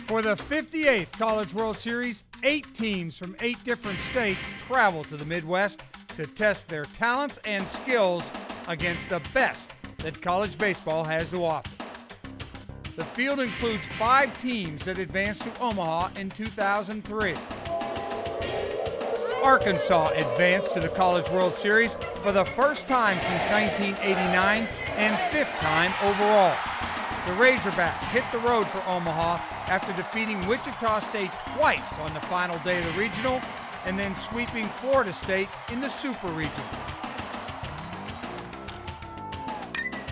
For the 58th College World Series, 8 teams from 8 different states travel to the Midwest to test their talents and skills against the best that college baseball has to offer. The field includes 5 teams that advanced to Omaha in 2003. Arkansas advanced to the College World Series for the first time since 1989 and 5th time overall. The Razorbacks hit the road for Omaha after defeating Wichita State twice on the final day of the regional and then sweeping Florida State in the Super Regional.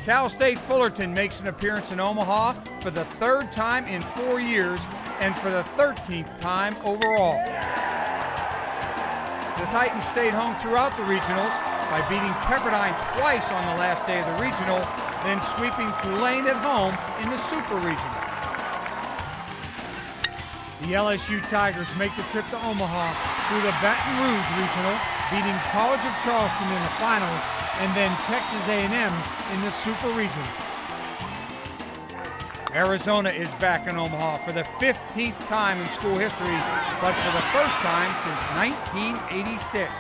Cal State Fullerton makes an appearance in Omaha for the 3rd time in 4 years and for the 13th time overall. The Titans stayed home throughout the regionals by beating Pepperdine twice on the last day of the regional, then sweeping Tulane at home in the Super Regional. The LSU Tigers make the trip to Omaha through the Baton Rouge Regional, beating College of Charleston in the finals and then Texas A&M in the Super Regional. Arizona is back in Omaha for the 15th time in school history, but for the first time since 1986.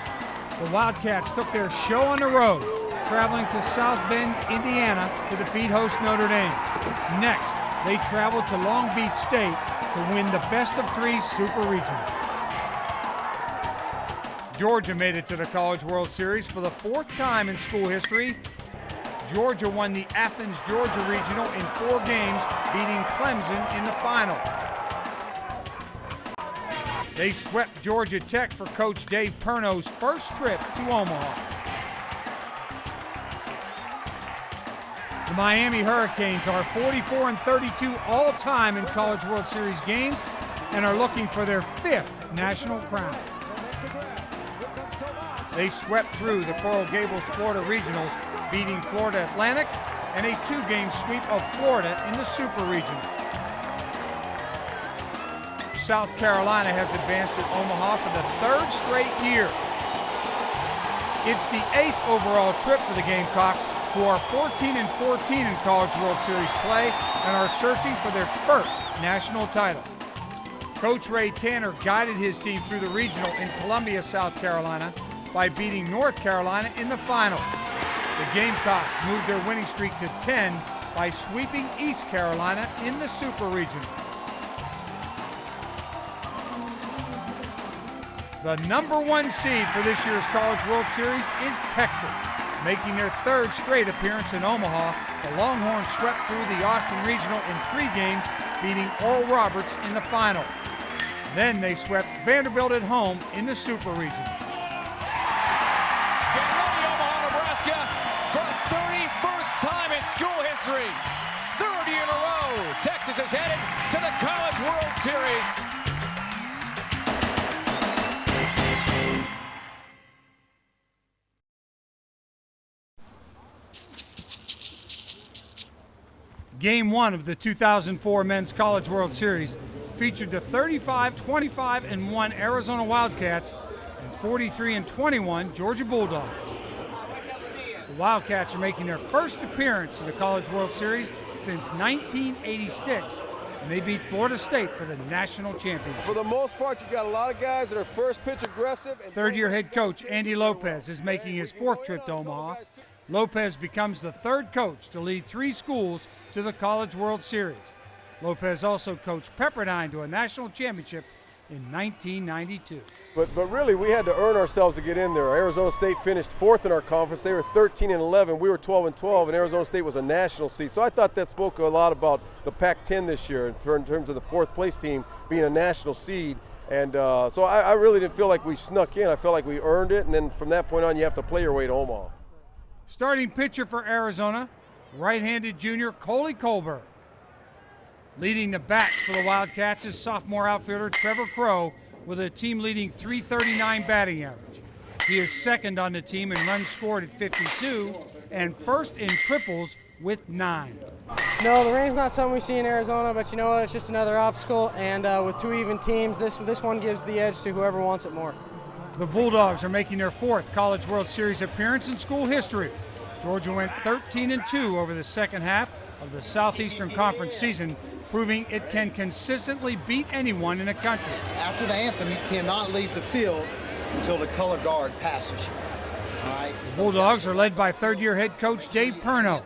The Wildcats took their show on the road, traveling to South Bend, Indiana to defeat host Notre Dame. Next, they traveled to Long Beach State to win the best-of-3 Super Regional. Georgia made it to the College World Series for the 4th time in school history. Georgia won the Athens, Georgia Regional in 4 games, beating Clemson in the final. They swept Georgia Tech for Coach Dave Perno's first trip to Omaha. The Miami Hurricanes are 44-32 all-time in College World Series games and are looking for their 5th national crown. They swept through the Coral Gables Florida Regionals, beating Florida Atlantic and a 2-game sweep of Florida in the Super Regional. South Carolina has advanced to Omaha for the 3rd straight year. It's the 8th overall trip for the Gamecocks, who are 14-14 in College World Series play and are searching for their 1st national title. Coach Ray Tanner guided his team through the regional in Columbia, South Carolina, by beating North Carolina in the final. The Gamecocks moved their winning streak to 10 by sweeping East Carolina in the Super Regional. The number 1 seed for this year's College World Series is Texas. Making their 3rd straight appearance in Omaha, the Longhorns swept through the Austin Regional in 3 games, beating Oral Roberts in the final. Then they swept Vanderbilt at home in the Super Regional. Get ready, Omaha, Nebraska, for the 31st time in school history. 3rd year in a row, Texas is headed to the College World Series. Game 1 of the 2004 Men's College World Series featured the 35-25-1 Arizona Wildcats and 43-21 Georgia Bulldogs. The Wildcats are making their first appearance in the College World Series since 1986, and they beat Florida State for the national championship. For the most part, you got a lot of guys that are first pitch aggressive. Third-year head coach Andy Lopez is making his 4th trip to Omaha. Lopez becomes the 3rd coach to lead 3 schools to the College World Series. Lopez also coached Pepperdine to a national championship in 1992. But really, we had to earn ourselves to get in there. Arizona State finished 4th in our conference. They were 13-11. We were 12-12, and Arizona State was a national seed. So I thought that spoke a lot about the Pac-10 this year in terms of the 4th place team being a national seed. And so I really didn't feel like we snuck in. I felt like we earned it, and then from that point on, you have to play your way to Omaha. Starting pitcher for Arizona, right-handed junior Coley Colbert. Leading the bats for the Wildcats is sophomore outfielder Trevor Crow with a team-leading .339 batting average. He is 2nd on the team in runs scored at 52 and 1st in triples with 9. No, the rain's not something we see in Arizona, but you know what? It's just another obstacle, and with 2 even teams, this one gives the edge to whoever wants it more. The Bulldogs are making their 4th College World Series appearance in school history. Georgia went 13-2 over the second half of the Southeastern Conference season, proving it can consistently beat anyone in the country. After the anthem, you cannot leave the field until the color guard passes you. All right. The Bulldogs are led by third-year head coach Dave Perno.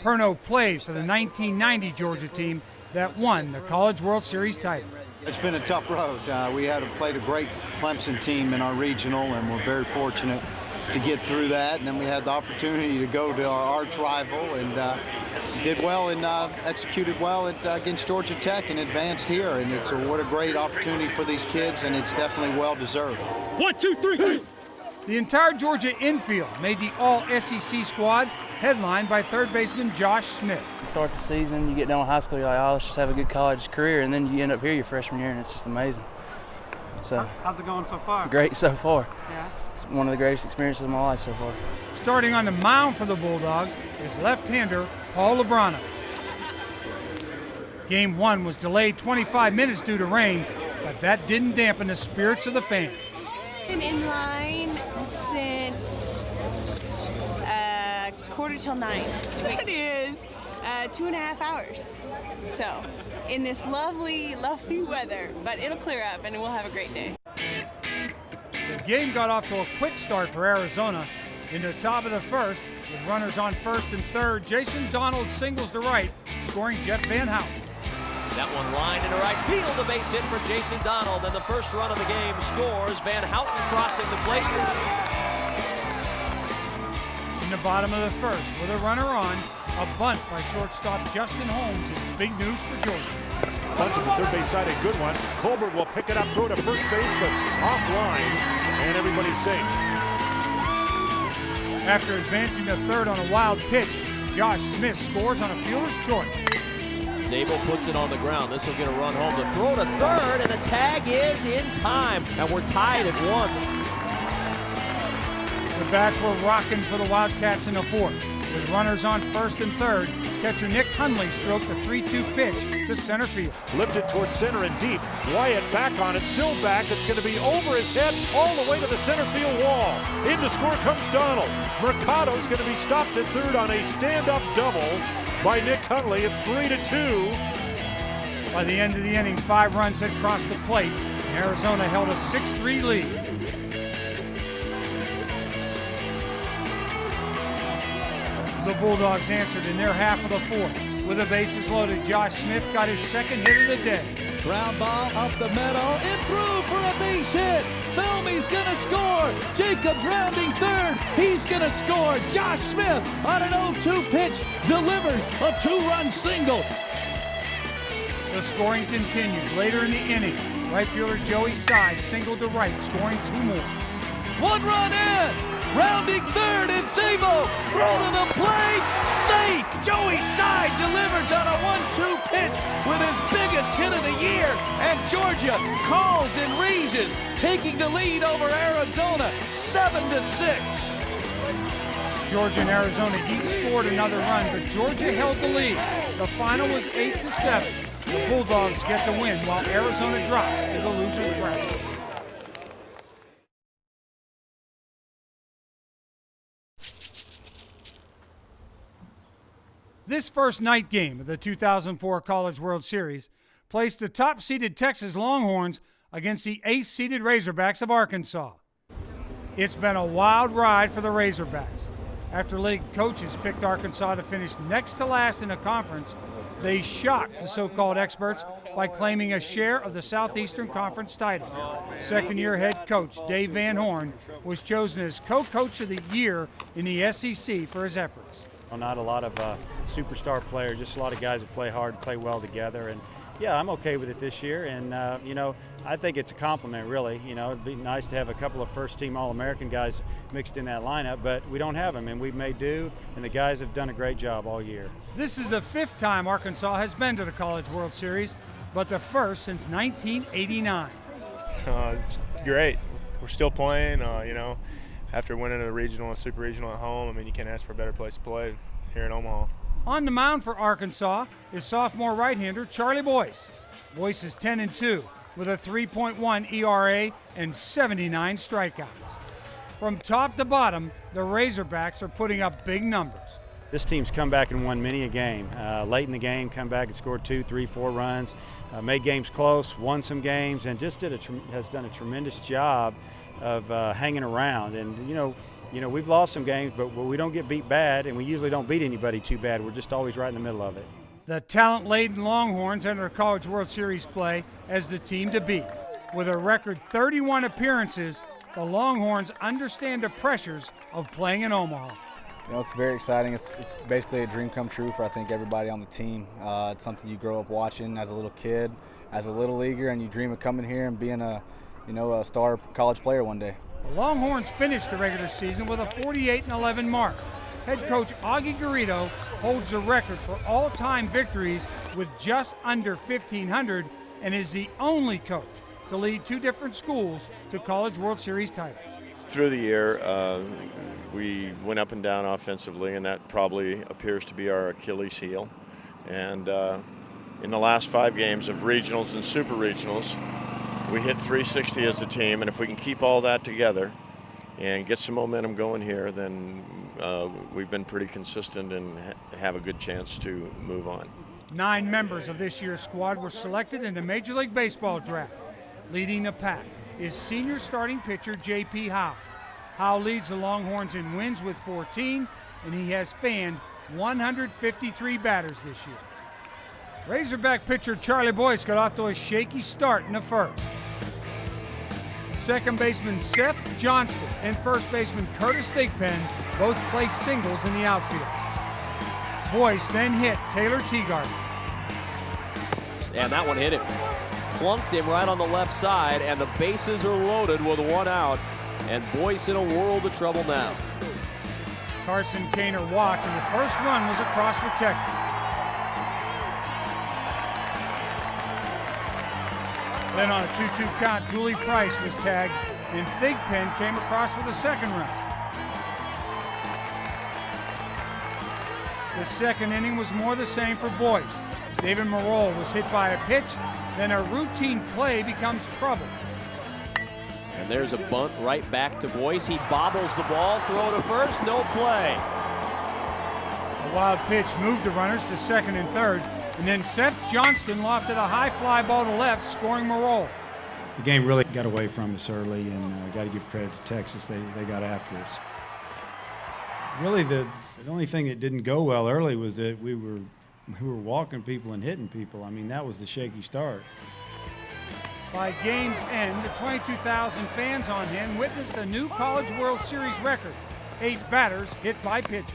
Perno plays for the 1990 Georgia team that won the College World Series title. It's been a tough road. We had played a great Clemson team in our regional, and we're very fortunate to get through that. And then we had the opportunity to go to our arch rival and did well and executed well against Georgia Tech and advanced here. And what a great opportunity for these kids, and it's definitely well deserved. 1, 2, 3. The entire Georgia infield made the all-SEC squad, headlined by third baseman Josh Smith. You start the season, you get done with high school, you're like, oh, let's just have a good college career, and then you end up here your freshman year, and it's just amazing. So, how's it going so far? Great so far. Yeah. It's one of the greatest experiences of my life so far. Starting on the mound for the Bulldogs is left-hander Paul Lebrano. Game 1 was delayed 25 minutes due to rain, but that didn't dampen the spirits of the fans. Been in line since 8:45. It is 2.5 hours. So, in this lovely, lovely weather, but it'll clear up and we'll have a great day. The game got off to a quick start for Arizona. In the top of the first, with runners on first and third, Jason Donald singles to right, scoring Jeff Van Houten. That one lined into right field, a base hit for Jason Donald, and the first run of the game scores. Van Houten crossing the plate. In the bottom of the first, with a runner on, a bunt by shortstop Justin Holmes is big news for Georgia. Bunt to the third base side, a good one. Colbert will pick it up, throw to first base, but offline, and everybody's safe. After advancing to third on a wild pitch, Josh Smith scores on a fielder's choice. Zabel puts it on the ground. This will get a run home. The throw to third, and the tag is in time, and we're tied at 1. The bats were rocking for the Wildcats in the fourth. With runners on first and third, catcher Nick Hundley stroked a 3-2 pitch to center field. Lifted towards center and deep. Wyatt back on it, still back. It's going to be over his head all the way to the center field wall. In to score comes Donald. Mercado's going to be stopped at third on a stand-up double by Nick Hundley. It's 3-2. By the end of the inning, 5 runs had crossed the plate, and Arizona held a 6-3 lead. The Bulldogs answered in their half of the fourth. With the bases loaded, Josh Smith got his second hit of the day. Ground ball up the middle and through for a base hit. Filmy's gonna score. Jacobs rounding third. He's gonna score. Josh Smith on an 0-2 pitch delivers a 2-run single. The scoring continued later in the inning. Right fielder Joey Side singled to right, scoring 2 more. 1 run in. Rounding third is Zabel. Throw to the plate. Safe. Joey Side delivers on a 1-2 pitch with his biggest hit of the year. And Georgia calls and raises, taking the lead over Arizona 7-6. Georgia and Arizona each scored another run, but Georgia held the lead. The final was 8-7. The Bulldogs get the win while Arizona drops to the loser's bracket. This first night game of the 2004 College World Series placed the top-seeded Texas Longhorns against the 8th-seeded Razorbacks of Arkansas. It's been a wild ride for the Razorbacks. After league coaches picked Arkansas to finish next to last in the conference, they shocked the so-called experts by claiming a share of the Southeastern Conference title. Second-year head coach Dave Van Horn was chosen as co-coach of the year in the SEC for his efforts. Not a lot of superstar players, just a lot of guys that play hard, play well together, and yeah, I'm okay with it this year. And you know, I think it's a compliment, really. You know, it'd be nice to have a couple of first-team All-American guys mixed in that lineup, but we don't have them, and we've made do. And the guys have done a great job all year. This is the 5th time Arkansas has been to the College World Series, but the first since 1989. It's great. We're still playing. You know. After winning a regional and super regional at home, I mean, you can't ask for a better place to play here in Omaha. On the mound for Arkansas is sophomore right-hander Charlie Boyce. Boyce is 10-2 with a 3.1 ERA and 79 strikeouts. From top to bottom, the Razorbacks are putting up big numbers. This team's come back and won many a game. Late in the game, come back and scored 2, 3, 4 runs, made games close, won some games, and just has done a tremendous job of hanging around. And you know, we've lost some games, but we don't get beat bad, and we usually don't beat anybody too bad. We're just always right in the middle of it. The talent-laden Longhorns enter College World Series play as the team to beat. With a record 31 appearances, the Longhorns understand the pressures of playing in Omaha. You know, it's very exciting. It's basically a dream come true for, I think, everybody on the team. It's something you grow up watching as a little kid, as a little leaguer, and you dream of coming here and being a star college player one day. The Longhorns finished the regular season with a 48-11 mark. Head coach Augie Garrido holds the record for all-time victories with just under 1,500 and is the only coach to lead 2 different schools to College World Series titles. Through the year, we went up and down offensively, and that probably appears to be our Achilles heel. And in the last 5 games of regionals and super regionals, we hit 360 as a team, and if we can keep all that together and get some momentum going here, then we've been pretty consistent and have a good chance to move on. 9 members of this year's squad were selected in the Major League Baseball draft. Leading the pack is senior starting pitcher J.P. Howe. Howe leads the Longhorns in wins with 14, and he has fanned 153 batters this year. Razorback pitcher Charlie Boyce got off to a shaky start in the first. Second baseman Seth Johnston and first baseman Curtis Thigpen both placed singles in the outfield. Boyce then hit Taylor Teagarden. And that one hit him. Plunked him right on the left side, and the bases are loaded with 1 out. And Boyce in a world of trouble now. Carson Kaner walked, and the first run was across for Texas. Then on a 2-2 count, Julie Price was tagged, and Thigpen came across for the second run. The second inning was more the same for Boyce. David Marole was hit by a pitch, then a routine play becomes trouble. And there's a bunt right back to Boyce. He bobbles the ball, throw to first, no play. A wild pitch moved the runners to second and third, and then Seth Johnston lofted a high fly ball to left, scoring Marole. The game really got away from us early, and got to give credit to Texas. They got after us. Really, the only thing that didn't go well early was that we were walking people and hitting people. I mean, that was the shaky start. By game's end, the 22,000 fans on hand witnessed a new College World Series record, 8 batters hit by pitches.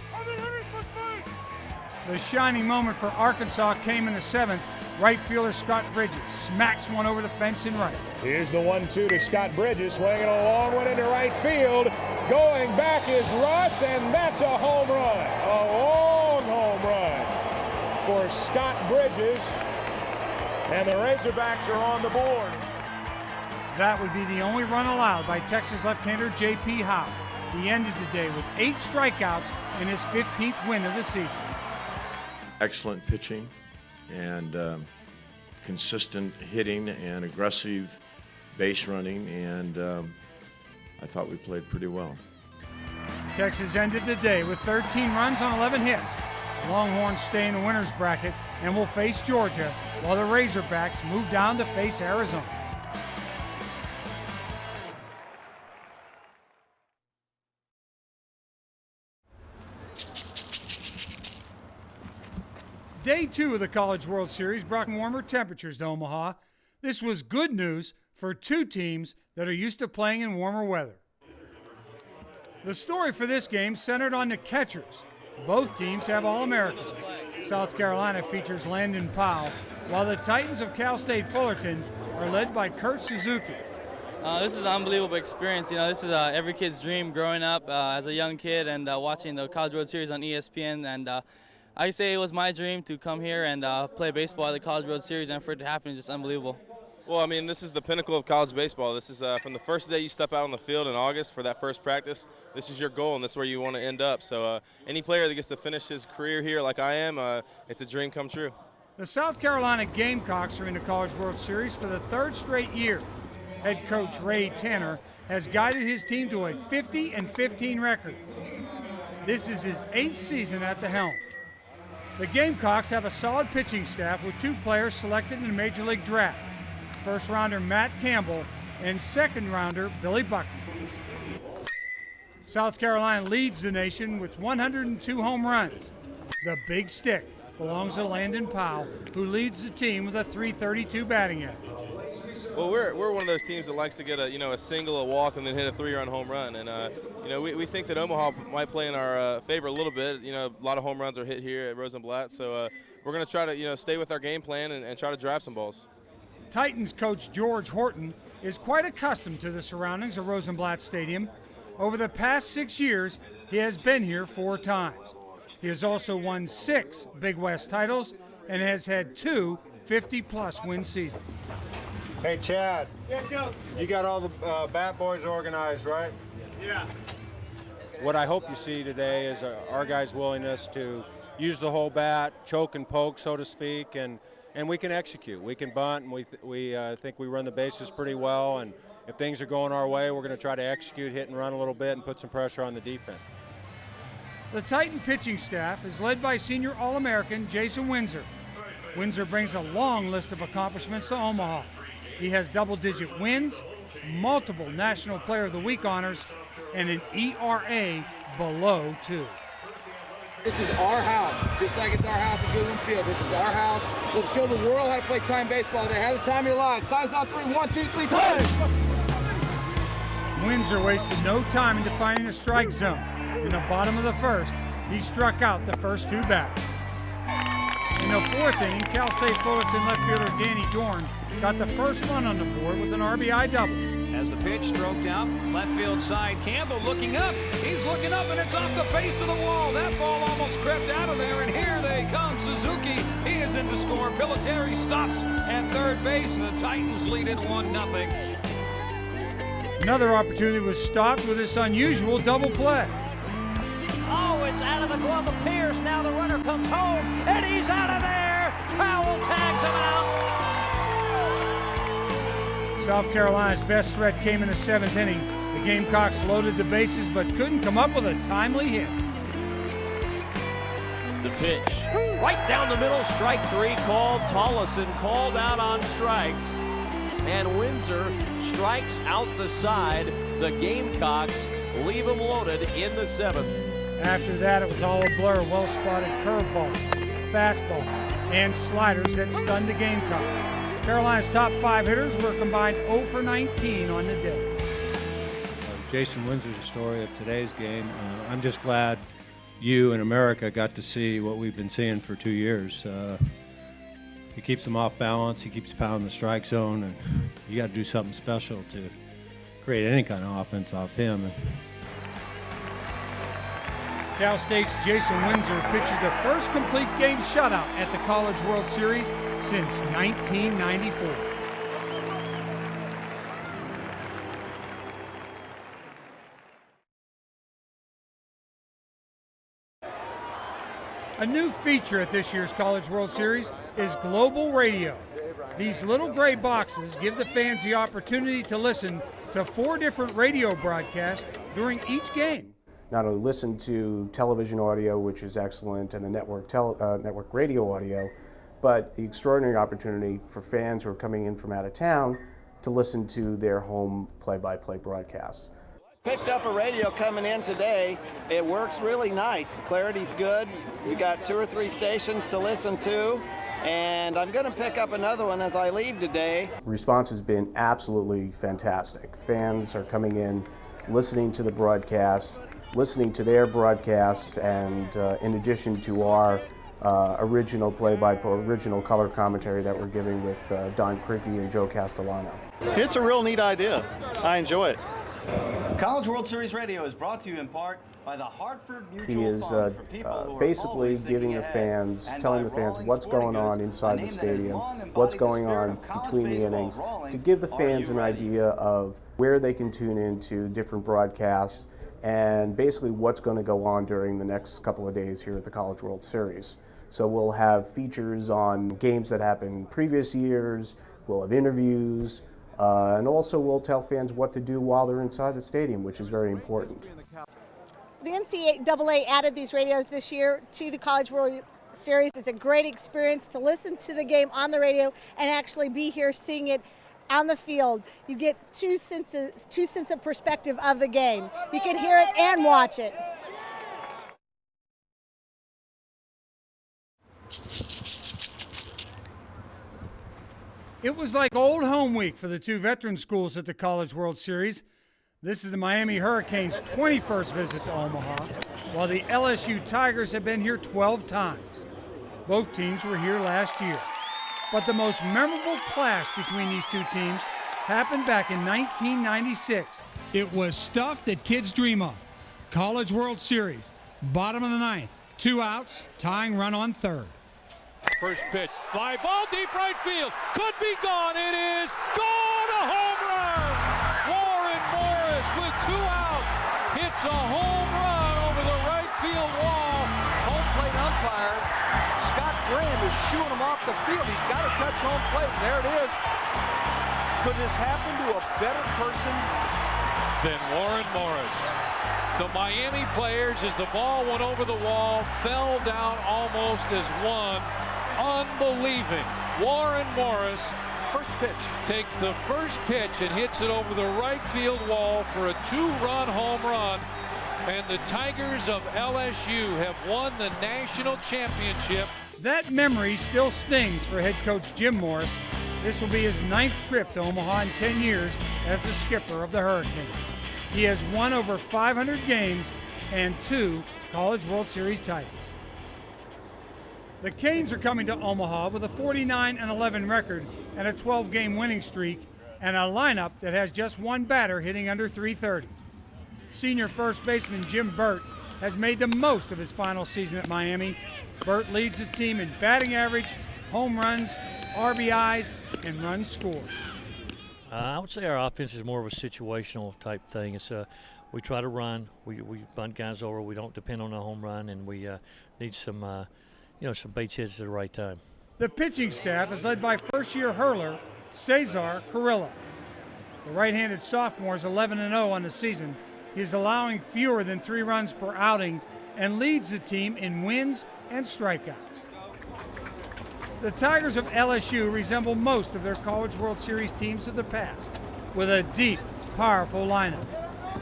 The shining moment for Arkansas came in the 7th. Right fielder Scott Bridges smacks one over the fence in right. Here's the 1-2 to Scott Bridges, swinging a long one into right field. Going back is Russ, and that's a home run. A long home run for Scott Bridges, and the Razorbacks are on the board. That would be the only run allowed by Texas left-hander J.P. Howe. He ended the day with 8 strikeouts in his 15th win of the season. Excellent pitching and consistent hitting and aggressive base running, and I thought we played pretty well. Texas ended the day with 13 runs on 11 hits. The Longhorns stay in the winner's bracket and will face Georgia, while the Razorbacks move down to face Arizona. Day 2 of the College World Series brought warmer temperatures to Omaha. This was good news for 2 teams that are used to playing in warmer weather. The story for this game centered on the catchers. Both teams have All-Americans. South Carolina features Landon Powell, while the Titans of Cal State Fullerton are led by Kurt Suzuki. This is an unbelievable experience. You know, this is every kid's dream growing up as a young kid and watching the College World Series on ESPN. And I say it was my dream to come here and play baseball at the College World Series, and for it to happen is just unbelievable. Well, I mean, this is the pinnacle of college baseball. This is from the first day you step out on the field in August for that first practice, this is your goal, and this is where you want to end up. So any player that gets to finish his career here like I am, it's a dream come true. The South Carolina Gamecocks are in the College World Series for the 3rd straight year. Head coach Ray Tanner has guided his team to a 50-15 record. This is his 8th season at the helm. The Gamecocks have a solid pitching staff with 2 players selected in the Major League Draft. First rounder Matt Campbell and second rounder Billy Buckner. South Carolina leads the nation with 102 home runs. The big stick belongs to Landon Powell, who leads the team with a .332 batting average. Well, we're one of those teams that likes to get a single, a walk, and then hit a 3-run home run. And we think that Omaha might play in our favor a little bit. A lot of home runs are hit here at Rosenblatt, so we're going to try to stay with our game plan and try to drive some balls. Titans coach George Horton is quite accustomed to the surroundings of Rosenblatt Stadium. Over the past 6 years, he has been here 4 times. He has also won 6 Big West titles and has had 2 50-plus win seasons. Hey, Chad, you got all the bat boys organized, right? Yeah. What I hope you see today is our guys' willingness to use the whole bat, choke and poke, so to speak, and we can execute. We can bunt, and we think we run the bases pretty well, and if things are going our way, we're going to try to execute, hit and run a little bit, and put some pressure on the defense. The Titan pitching staff is led by senior All-American Jason Windsor. Windsor brings a long list of accomplishments to Omaha. He has double-digit wins, multiple National Player of the Week honors, and an ERA below 2. This is our house, just like it's our house at Goodwin Field. This is our house. We'll show the world how to play time baseball. They have the time of your lives. Time's on 3. 1, 2, 3, time! Windsor wasted no time in defining a strike zone. In the bottom of the first, he struck out the first 2 batters. In the 4th inning, Cal State Fullerton left fielder Danny Dorn got the first run on the board with an RBI double. As the pitch stroked out, left field side, Campbell looking up. He's looking up, and it's off the base of the wall. That ball almost crept out of there, and here they come. Suzuki, he is in to score. Piliteri stops at third base. The Titans lead it 1-0. Another opportunity was stopped with this unusual double play. Oh, it's out of the glove of Pierce. Now the runner comes home, and he's out of there. Powell tags him out. South Carolina's best threat came in the 7th inning. The Gamecocks loaded the bases but couldn't come up with a timely hit. The pitch, right down the middle, strike 3 called. Tollison called out on strikes, and Windsor strikes out the side. The Gamecocks leave them loaded in the 7th. After that, it was all a blur. Well-spotted curveballs, fastballs, and sliders that stunned the Gamecocks. Carolina's top 5 hitters were combined 0 for 19 on the day. Jason Windsor's the story of today's game. I'm just glad you and America got to see what we've been seeing for 2 years. He keeps them off balance. He keeps pounding the strike zone, and you got to do something special to create any kind of offense off him. Cal State's Jason Windsor pitches the first complete game shutout at the College World Series since 1994. A new feature at this year's College World Series is Global Radio. These little gray boxes give the fans the opportunity to listen to 4 different radio broadcasts during each game. Not only listen to television audio, which is excellent, and the network radio audio, but the extraordinary opportunity for fans who are coming in from out of town to listen to their home play-by-play broadcasts. Picked up a radio coming in today. It works really nice. The clarity's good. We got 2 or 3 stations to listen to, and I'm going to pick up another one as I leave today. Response has been absolutely fantastic. Fans are coming in, listening to the broadcasts, listening to their broadcasts, and in addition to our original original color commentary that we're giving with Don Criqui and Joe Castellano. It's a real neat idea. I enjoy it. College World Series Radio is brought to you in part by the Hartford Mutual He is Fund for people who are basically giving the ahead, fans, telling the fans what's going on inside the stadium, what's going on between the innings, to give the fans an idea of where they can tune into different broadcasts and basically what's going to go on during the next couple of days here at the College World Series. So we'll have features on games that happened previous years, we'll have interviews, and also we'll tell fans what to do while they're inside the stadium, which is very important. the NCAA added these radios this year to the College World Series. It's a great experience to listen to the game on the radio and actually be here seeing it on the field. You get two senses of perspective of the game. You can hear it and watch it. It was like old home week for the two veteran schools at the College World Series. This is the Miami Hurricanes' 21st visit to Omaha, while the LSU Tigers have been here 12 times. Both teams were here last year. But the most memorable clash between these two teams happened back in 1996. It was stuff that kids dream of. College World Series, bottom of the ninth, 2 outs, tying run on third. First pitch, fly ball deep right field, could be gone, it is gone, a home run! Warren Morris with 2 outs, hits a home run over the right field wall. Home plate umpire, Scott Graham is shooing him off the field. He's got to touch home plate, there it is. Could this happen to a better person than Warren Morris? The Miami players, as the ball went over the wall, fell down almost as one. Unbelieving. Warren Morris, first pitch, takes the first pitch and hits it over the right field wall for a 2-run home run. And the Tigers of LSU have won the national championship. That memory still stings for head coach Jim Morris. This will be his 9th trip to Omaha in 10 years as the skipper of the Hurricanes. He has won over 500 games and 2 College World Series titles. The Canes are coming to Omaha with a 49-11 record and a 12-game winning streak and a lineup that has just one batter hitting under .330. Senior first baseman Jim Burt has made the most of his final season at Miami. Burt leads the team in batting average, home runs, RBIs, and runs scored. I would say our offense is more of a situational type thing. It's we try to run, we bunt guys over, we don't depend on a home run, and we need some some base hits at the right time. The pitching staff is led by first-year hurler Cesar Carrillo. The right-handed sophomore is 11-0 on the season. He's allowing fewer than 3 runs per outing and leads the team in wins and strikeouts. The Tigers of LSU resemble most of their College World Series teams of the past, with a deep, powerful lineup.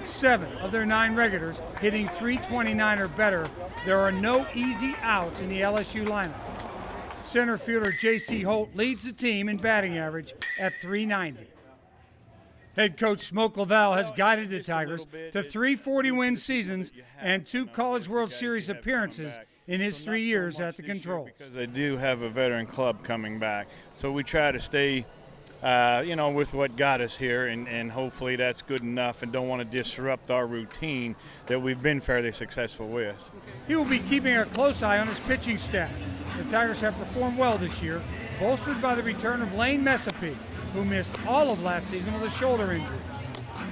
7 of their 9 regulars hitting .329 or better. There are no easy outs in the LSU lineup. Center fielder J.C. Holt leads the team in batting average at .390. Head coach Smoke Lavelle has guided the Tigers to 3 40-win seasons and 2 College World Series appearances in his 3 years at the controls. Because they do have a veteran club coming back. So we try to stay, with what got us here, and hopefully that's good enough, and don't want to disrupt our routine that we've been fairly successful with. He will be keeping a close eye on his pitching staff. The Tigers have performed well this year, bolstered by the return of Lane Messapi, who missed all of last season with a shoulder injury.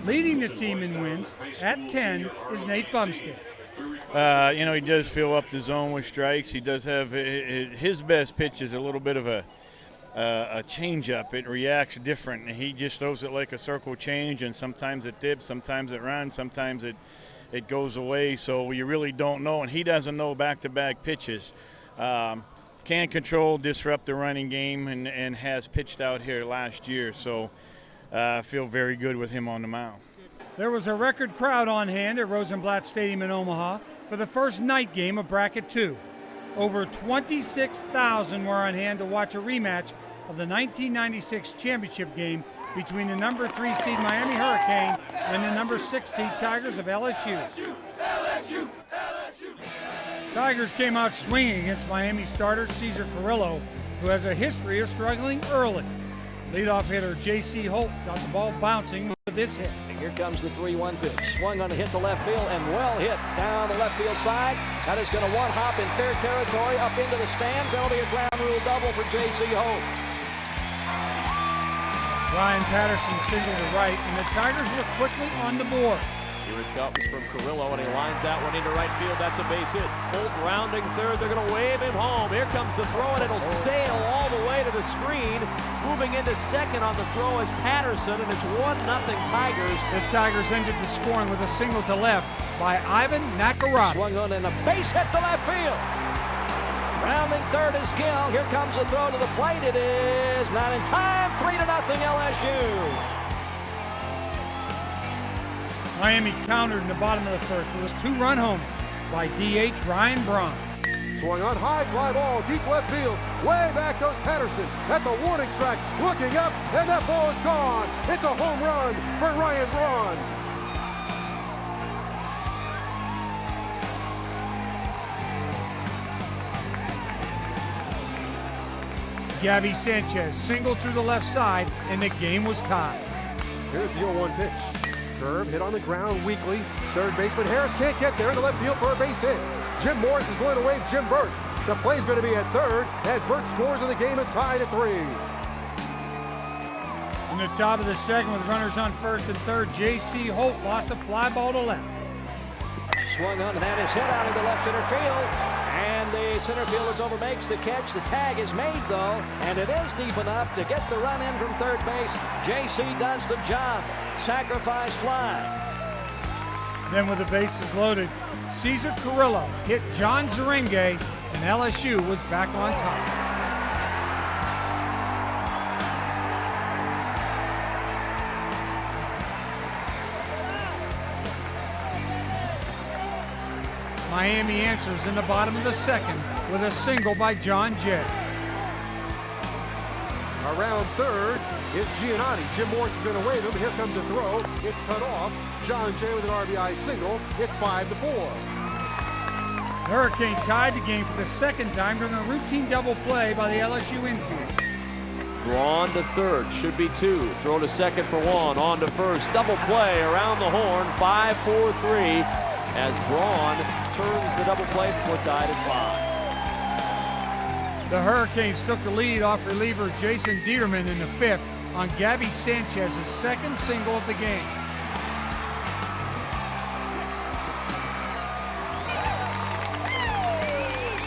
Leading the team in wins at 10 is Nate Bumstead. He does fill up the zone with strikes. He does have his best pitch is a little bit of a change-up. It reacts different, and he just throws it like a circle change, and sometimes it dips, sometimes it runs, sometimes it goes away, so you really don't know, and he doesn't know back-to-back pitches. Can control, disrupt the running game, and has pitched out here last year, so I feel very good with him on the mound. There was a record crowd on hand at Rosenblatt Stadium in Omaha for the first night game of Bracket 2. Over 26,000 were on hand to watch a rematch of the 1996 championship game between the number 3 seed Miami Hurricane and the number 6 seed Tigers of LSU. Tigers came out swinging against Miami starter Cesar Carrillo, who has a history of struggling early. Leadoff hitter J.C. Holt got the ball bouncing with this hit. Here comes the 3-1 pitch. Swung on to hit the left field and well hit down the left field side. That is going to one-hop in fair territory up into the stands. That'll be a ground rule double for J.C. Holt. Ryan Patterson singled to right, and the Tigers were quickly on the board. Here it comes from Carrillo, and he lines that one into right field. That's a base hit. Holt rounding third. They're going to wave him home. Here comes the throw, and it'll sail all the way to the the screen. Moving into second on the throw is Patterson, and it's 1-0 Tigers. The Tigers ended the scoring with a single to left by Ivan Nakarada. Swung on and a base hit to left field. Rounding third is Gill. Here comes the throw to the plate. It is not in time. 3-0 LSU. Miami countered in the bottom of the first with a 2-run home by DH Ryan Braun. Swung on high, fly ball, deep left field. Way back goes Patterson at the warning track, looking up, and that ball is gone. It's a home run for Ryan Braun. Gabby Sanchez singled through the left side, and the game was tied. Here's the 0-1 pitch. Curve hit on the ground weakly. Third baseman Harris can't get there in the left field for a base hit. Jim Morris is going to wave Jim Burt. The play's going to be at third as Burt scores and the game is tied at 3. In the top of the second with runners on first and third, J.C. Holt lost a fly ball to left. Swung on and that is hit out into left center field. And the center fielder's over makes the catch. The tag is made though, and it is deep enough to get the run in from third base. J.C. does the job. Sacrifice fly. Then with the bases loaded, Cesar Carrillo hit John Zerenge, and LSU was back on top. Miami answers in the bottom of the second with a single by John Jay. Around third is Giannotti. Jim Morris is going to wave him. Here comes the throw. It's cut off. John Jay with an RBI single. It's 5-4. The Hurricane tied the game for the second time during a routine double play by the LSU infield. Braun to third, should be 2. Throw to second for 1, on to first. Double play around the horn, 5-4-3 as Braun turns the double play before tied at 5. The Hurricanes took the lead off reliever Jason Dieterman in the fifth on Gabby Sanchez's second single of the game.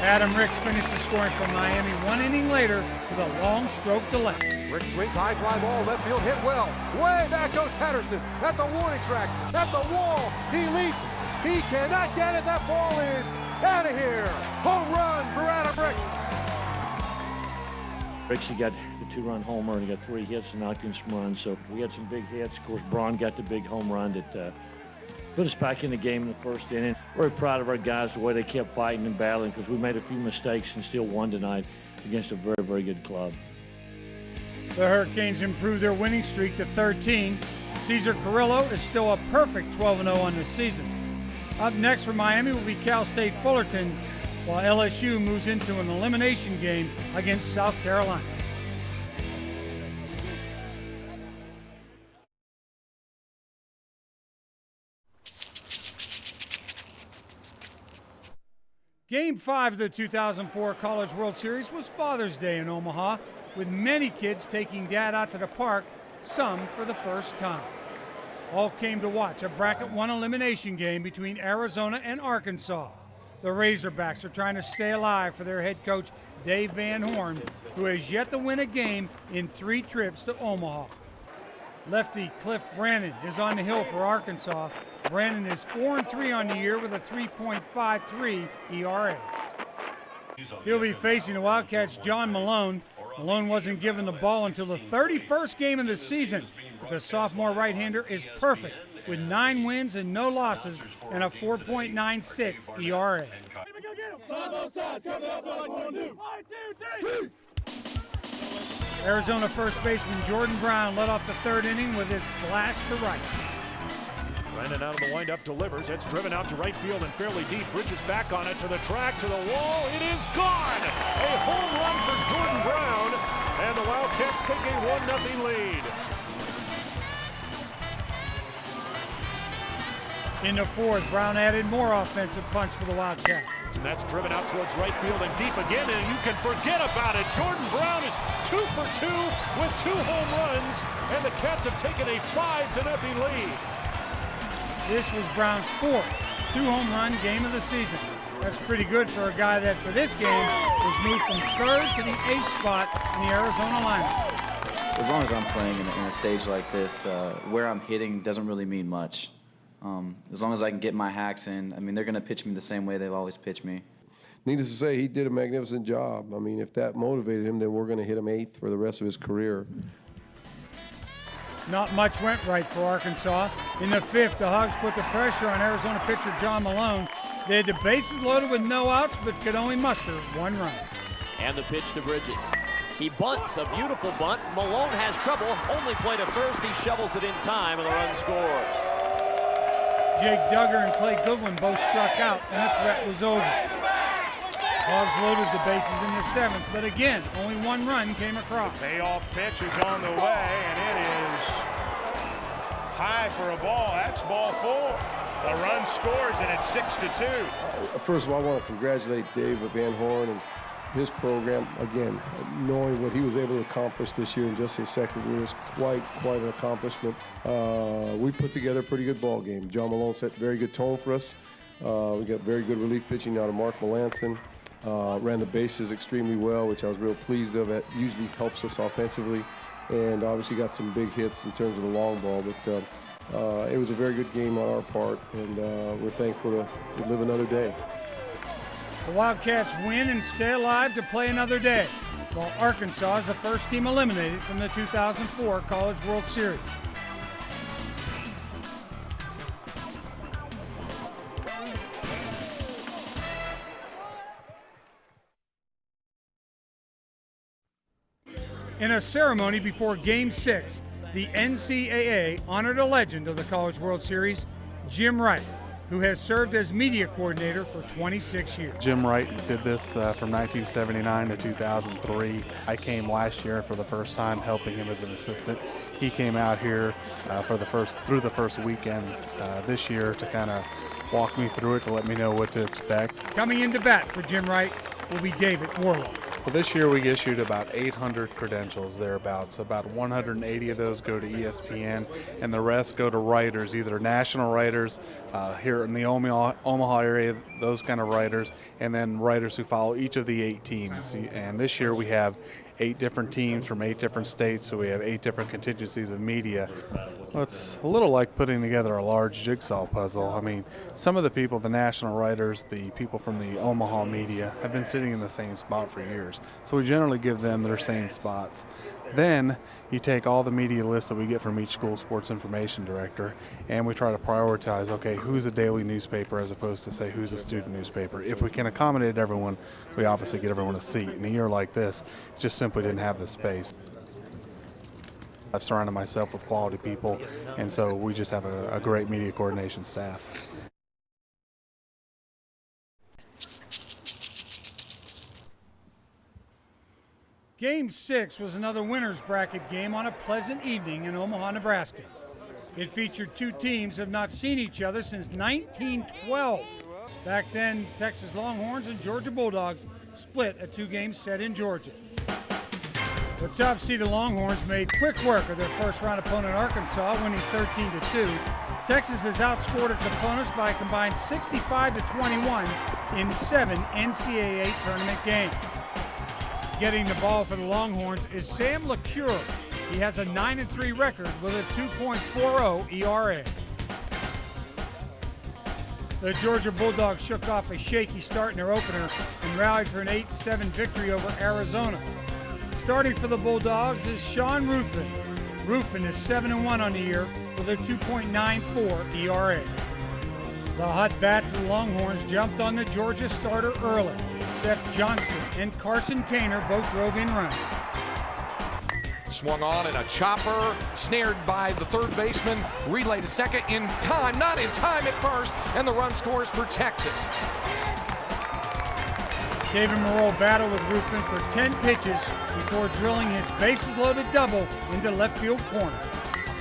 Adam Ricks finished the scoring for Miami 1 inning later with a long stroke to left. Ricks swings high fly ball, left field hit well. Way back goes Patterson at the warning track, at the wall. He leaps. He cannot get it. That ball is out of here. Home run for Adam Ricks. Ricks, he got the 2-run homer and he got 3 hits and knocked in some runs. So we had some big hits. Of course, Braun got the big home run that put us back in the game in the first inning. Very proud of our guys, the way they kept fighting and battling, because we made a few mistakes and still won tonight against a very, very good club. The Hurricanes improved their winning streak to 13. Cesar Carrillo is still a perfect 12-0 on the season. Up next for Miami will be Cal State Fullerton, while LSU moves into an elimination game against South Carolina. Game 5 of the 2004 College World Series was Father's Day in Omaha, with many kids taking Dad out to the park, some for the first time. All came to watch a Bracket 1 elimination game between Arizona and Arkansas. The Razorbacks are trying to stay alive for their head coach, Dave Van Horn, who has yet to win a game in 3 trips to Omaha. Lefty Cliff Brannon is on the hill for Arkansas. Brannon is 4-3 on the year with a 3.53 ERA. He'll be facing the Wildcats' John Malone. Malone wasn't given the ball until the 31st game of the season, but the sophomore right-hander is perfect with 9 wins and no losses and a 4.96 ERA. Arizona first baseman Jordan Brown led off the 3rd inning with his blast to right. Brandon out of the windup delivers. It's driven out to right field and fairly deep. Bridges back on it to the track, to the wall. It is gone! A home run for Jordan Brown, and the Wildcats take a 1-0 lead. In the 4th, Brown added more offensive punch for the Wildcats. And that's driven out towards right field and deep again, and you can forget about it. Jordan Brown is 2 for 2 with 2 home runs, and the Cats have taken a 5-0 lead. This was Brown's 4th 2-home run game of the season. That's pretty good for a guy that, for this game, is moved from 3rd to the 8th spot in the Arizona lineup. As long as I'm playing in a stage like this, where I'm hitting doesn't really mean much. As long as I can get my hacks in, I mean, they're going to pitch me the same way they've always pitched me. Needless to say, he did a magnificent job. I mean, if that motivated him, then we're going to hit him 8th for the rest of his career. Not much went right for Arkansas. In the 5th, the Hogs put the pressure on Arizona pitcher John Malone. They had the bases loaded with no outs, but could only muster 1 run. And the pitch to Bridges. He bunts, a beautiful bunt. Malone has trouble, only play to first. He shovels it in time, and the run scores. Jake Duggar and Clay Goodwin both struck out, and the threat was over. Hogs loaded the bases in the 7th, but again, only 1 run came across. Payoff pitch is on the way, and it is high for a ball. That's ball 4. The run scores, and it's 6-2. First of all, I want to congratulate Dave Van Horn and his program. Again, knowing what he was able to accomplish this year in just his 2nd year is quite an accomplishment. We put together a pretty good ball game. John Malone set a very good tone for us. We got very good relief pitching out of Mark Melanson. Ran the bases extremely well, which I was real pleased of. That usually helps us offensively, and obviously got some big hits in terms of the long ball. But it was a very good game on our part, and we're thankful to live another day. The Wildcats win and stay alive to play another day, while Arkansas is the first team eliminated from the 2004 College World Series. In a ceremony before Game 6, the NCAA honored a legend of the College World Series, Jim Wright, who has served as media coordinator for 26 years. Jim Wright did this from 1979 to 2003. I came last year for the first time helping him as an assistant. He came out here through the first weekend this year to kind of walk me through it, to let me know what to expect. Coming into bat for Jim Wright will be David Warlow. Well, this year we issued about 800 credentials thereabouts. About 180 of those go to ESPN, and the rest go to writers, either national writers here in the Omaha area, those kind of writers, and then writers who follow each of the 8 teams. And this year we have 8 different teams from 8 different states, so we have 8 different contingencies of media. Well, it's a little like putting together a large jigsaw puzzle. I mean, some of the people, the national writers, the people from the Omaha media, have been sitting in the same spot for years, so we generally give them their same spots. Then you take all the media lists that we get from each school sports information director, and we try to prioritize, okay, who's a daily newspaper as opposed to, say, who's a student newspaper. If we can accommodate everyone, we obviously get everyone a seat. In a year like this, just simply didn't have the space. I've surrounded myself with quality people, and so we just have a great media coordination staff. Game 6 was another winner's bracket game on a pleasant evening in Omaha, Nebraska. It featured 2 teams that have not seen each other since 1912. Back then, Texas Longhorns and Georgia Bulldogs split a 2-game set in Georgia. The top-seeded Longhorns made quick work of their first-round opponent, Arkansas, winning 13-2. Texas has outscored its opponents by a combined 65-21 in 7 NCAA tournament games. Getting the ball for the Longhorns is Sam LeCure. He has a 9-3 record with a 2.40 ERA. The Georgia Bulldogs shook off a shaky start in their opener and rallied for an 8-7 victory over Arizona. Starting for the Bulldogs is Sean Ruffin. Ruffin is 7-1 on the year with a 2.94 ERA. The hot bats of the Longhorns jumped on the Georgia starter early. Seth Johnston and Carson Kaner both drove in runs. Swung on and a chopper, snared by the third baseman, relay to second in time, not in time at first, and the run scores for Texas. David Moreau battled with Ruffin for 10 pitches before drilling his bases-loaded double into left field corner.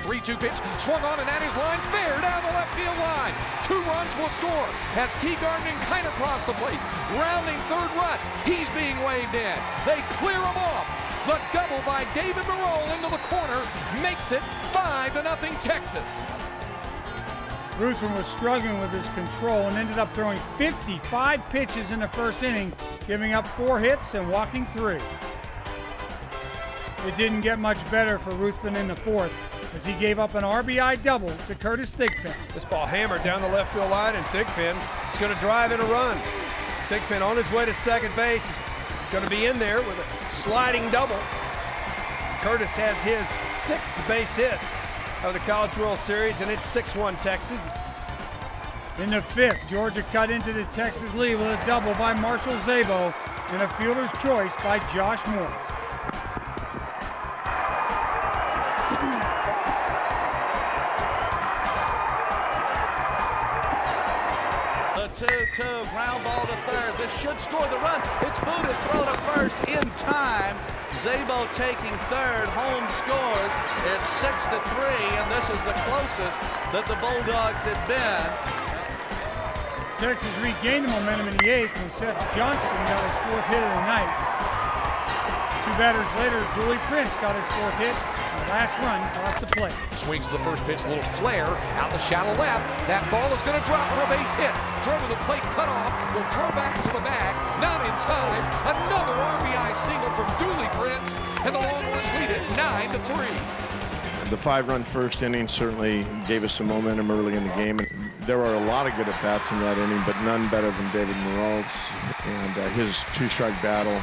3-2 pitch, swung on and at his line, fair down the left field line. 2 runs will score as Teagarden and Kiner cross the plate. Rounding third Russ, he's being waved in. They clear him off. The double by David Moreau into the corner makes it 5-0 Texas. Ruthven was struggling with his control and ended up throwing 55 pitches in the first inning, giving up 4 hits and walking 3. It didn't get much better for Ruthven in the fourth, as he gave up an RBI double to Curtis Thigpen. This ball hammered down the left field line, and Thigpen is going to drive in a run. Thigpen on his way to second base is going to be in there with a sliding double. Curtis has his 6th base hit of the College World Series, and it's 6-1 Texas. In the 5th, Georgia cut into the Texas lead with a double by Marshall Zabo and a fielder's choice by Josh Morris. The 2-2 ground ball to third. This should score the run. It's booted, throw to first in time. Zabo taking third. Holmes scores. It's 6-3, and this is the closest that the Bulldogs had been. Texas regained the momentum in the 8th when Seth Johnston got his 4th hit of the night. 2 batters later, Julie Prince got his 4th hit. The last run across the plate. Swings to the first pitch, a little flare out the shallow left. That ball is going to drop for a base hit. Throw to the plate, cut off. Will throw back to the bag. Not in time. Another RBI single from Julie Prince, and the Longhorns lead it 9-3. The 5-run first inning certainly gave us some momentum early in the game. There were a lot of good at-bats in that inning, but none better than David Morales. And his 2-strike battle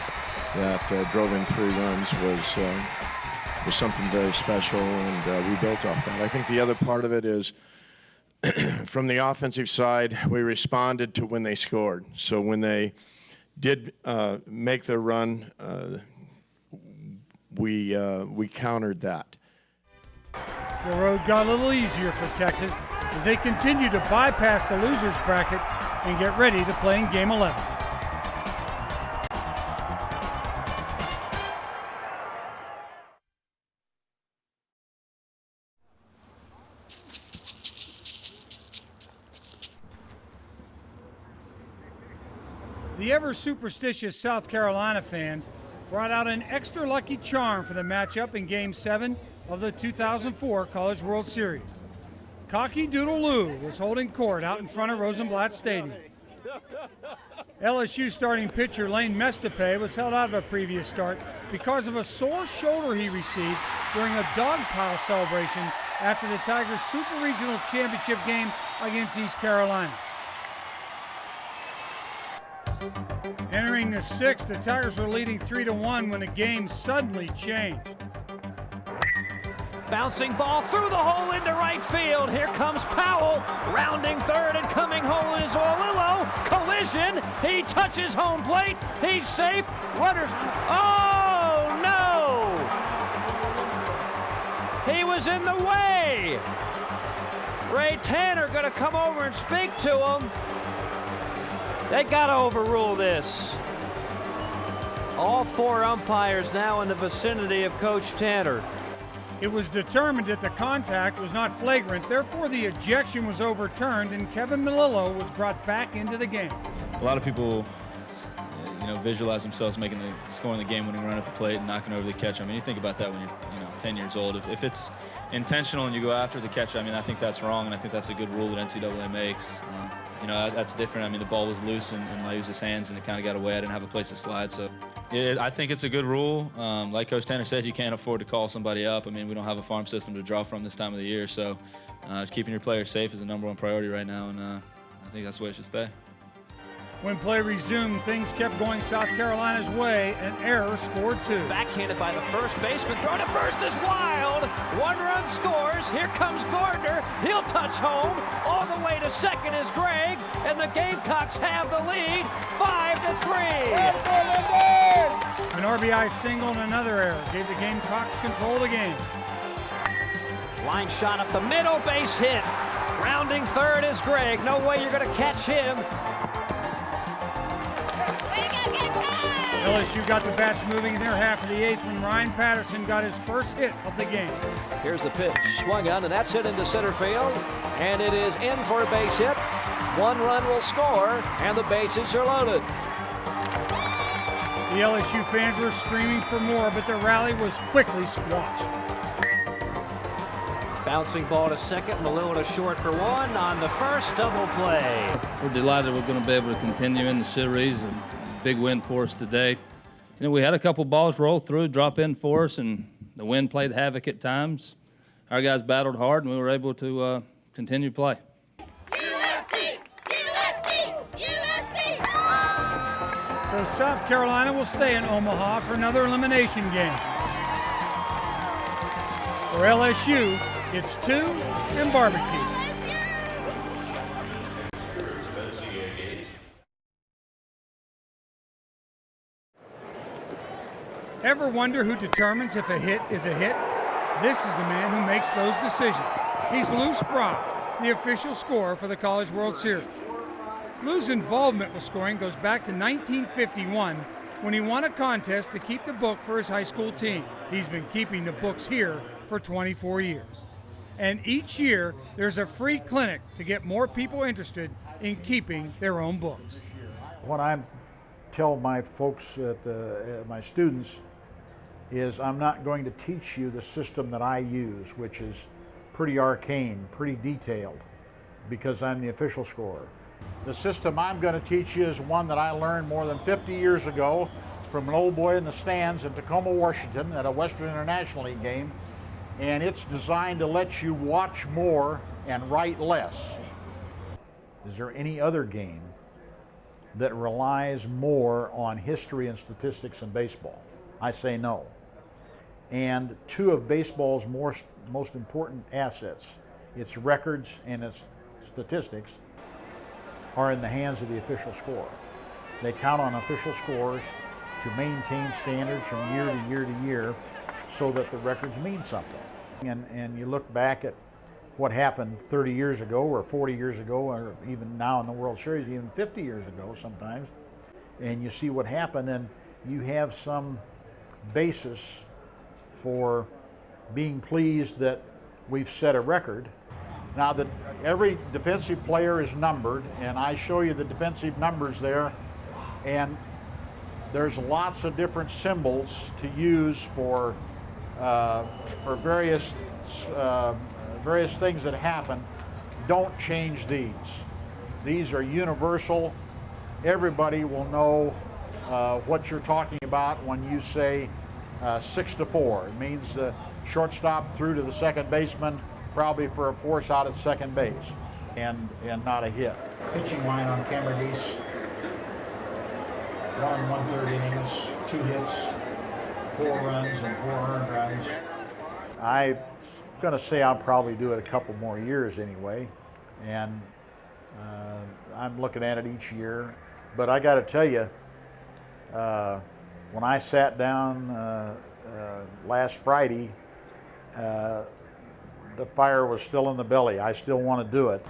that drove in 3 runs was something very special, and we built off that. I think the other part of it is from the offensive side, we responded to when they scored. So when they did make their run, we countered that. The road got a little easier for Texas as they continued to bypass the losers bracket and get ready to play in Game 11. The ever-superstitious South Carolina fans brought out an extra lucky charm for the matchup in Game 7 of the 2004 College World Series. Cocky Doodle Lou was holding court out in front of Rosenblatt Stadium. LSU starting pitcher Lane Mestape was held out of a previous start because of a sore shoulder he received during a dog pile celebration after the Tigers' Super Regional Championship game against East Carolina. Entering the 6th, the Tigers were leading 3-1 when the game suddenly changed. Bouncing ball through the hole into right field. Here comes Powell, rounding third and coming home is Olillo. Collision. He touches home plate. He's safe. Runners. Oh, no! He was in the way. Ray Tanner going to come over and speak to him. They got to overrule this. All 4 umpires now in the vicinity of Coach Tanner. It was determined that the contact was not flagrant, therefore the ejection was overturned and Kevin Melillo was brought back into the game. A lot of people, visualize themselves scoring the game-winning run at the plate and knocking over the catch. I mean, you think about that when you're 10 years old. If it's intentional and you go after the catch, I mean, I think that's wrong, and I think that's a good rule that NCAA makes. That's different. I mean, the ball was loose in Layu's hands, and it kind of got away. I didn't have a place to slide, so I think it's a good rule. Like Coach Tanner said, you can't afford to call somebody up. I mean, we don't have a farm system to draw from this time of the year, so keeping your players safe is the #1 priority right now, and I think that's the way it should stay. When play resumed, things kept going South Carolina's way, and Error scored 2. Backhanded by the first baseman. Throw to first is wild. 1 run scores. Here comes Gardner. He'll touch home. All the way to second is Gregg, and the Gamecocks have the lead, 5-3. An RBI single and another error gave the Gamecocks control of the game. Line shot up the middle, base hit. Rounding third is Gregg. No way you're going to catch him. LSU got the bats moving in their half of the 8th when Ryan Patterson got his first hit of the game. Here's the pitch, swung on, and that's hit into center field, and it is in for a base hit. 1 run will score, and the bases are loaded. The LSU fans were screaming for more, but the rally was quickly squashed. Bouncing ball to second, Malua to short for one on the first double play. We're delighted we're going to be able to continue in the series. A big win for us today. You know, we had a couple balls roll through, drop in for us, and the wind played havoc at times. Our guys battled hard, and we were able to continue play. So South Carolina will stay in Omaha for another elimination game. For LSU, it's 2 and barbecue. Ever wonder who determines if a hit is a hit? This is the man who makes those decisions. He's Lou Sproul, the official scorer for the College World Series. Lou's involvement with scoring goes back to 1951 when he won a contest to keep the book for his high school team. He's been keeping the books here for 24 years. And each year, there's a free clinic to get more people interested in keeping their own books. What I tell my folks, my students, is I'm not going to teach you the system that I use, which is pretty arcane, pretty detailed, because I'm the official scorer. The system I'm going to teach you is one that I learned more than 50 years ago from an old boy in the stands in Tacoma, Washington at a Western International League game, and it's designed to let you watch more and write less. Is there any other game that relies more on history and statistics than baseball? I say no. And two of baseball's most important assets, its records and its statistics, are in the hands of the official scorer. They count on official scorers to maintain standards from year to year to year so that the records mean something. And you look back at what happened 30 years ago or 40 years ago, or even now in the World Series, even 50 years ago sometimes, and you see what happened, and you have some basis for being pleased that we've set a record. Now that every defensive player is numbered, and I show you the defensive numbers there, and there's lots of different symbols to use for various things that happen. Don't change these. These are universal. Everybody will know what you're talking about when you say 6-4. It means the shortstop threw to the second baseman, probably for a force out at second base, and not a hit. Pitching line on Cameron-Deese, 1 1/3 innings, 2 hits, 4 runs, and 4 earned runs. I'm going to say I'll probably do it a couple more years anyway, and I'm looking at it each year. But I got to tell you, when I sat down last Friday, the fire was still in the belly. I still want to do it.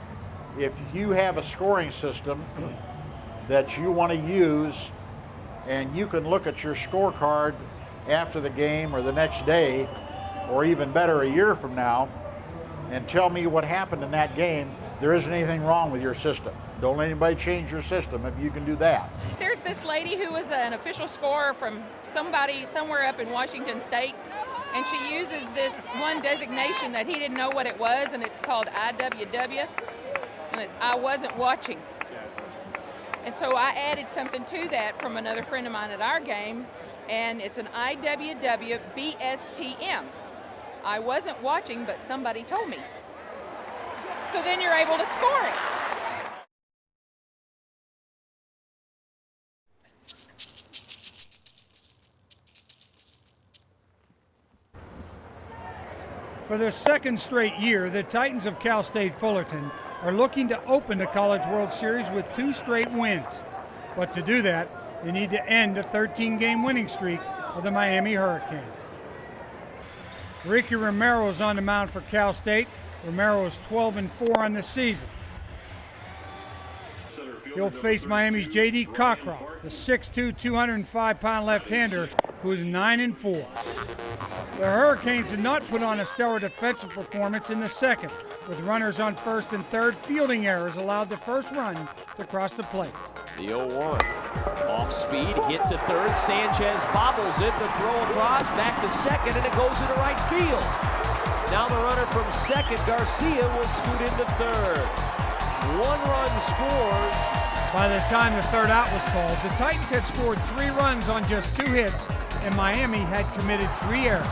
If you have a scoring system that you want to use, and you can look at your scorecard after the game or the next day, or even better, a year from now, and tell me what happened in that game, there isn't anything wrong with your system. Don't let anybody change your system if you can do that. There's this lady who was an official scorer from somebody somewhere up in Washington State, and she uses this one designation that he didn't know what it was, and it's called IWW, and it's I wasn't watching. And so I added something to that from another friend of mine at our game, and it's an IWW BSTM. I wasn't watching, but somebody told me. So then you're able to score it. For the second straight year, the Titans of Cal State Fullerton are looking to open the College World Series with 2 straight wins. But to do that, they need to end a 13-game winning streak of the Miami Hurricanes. Ricky Romero is on the mound for Cal State. Romero is 12-4 on the season. He'll face Miami's J.D. Cockcroft, the 6'2", 205-pound left-hander, who is 9-4. The Hurricanes did not put on a stellar defensive performance in the second, with runners on first and third. Fielding errors allowed the first run to cross the plate. The 0-1. Off speed, hit to third. Sanchez bobbles it, the throw across, back to second, and it goes into right field. Now the runner from second, Garcia, will scoot into third. 1 run scores. By the time the third out was called, the Titans had scored 3 runs on just 2 hits, and Miami had committed 3 errors.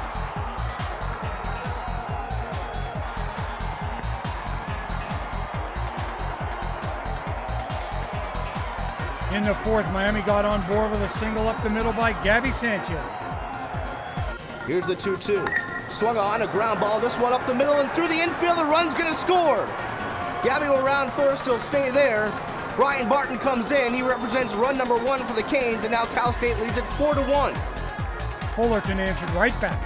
In the fourth, Miami got on board with a single up the middle by Gabby Sanchez. Here's the 2-2. Swung on a ground ball. This one up the middle and through the infield. The run's going to score. Gabby will round first. He'll stay there. Brian Barton comes in. He represents run number 1 for the Canes, and now Cal State leads it 4-1. Fullerton answered right back.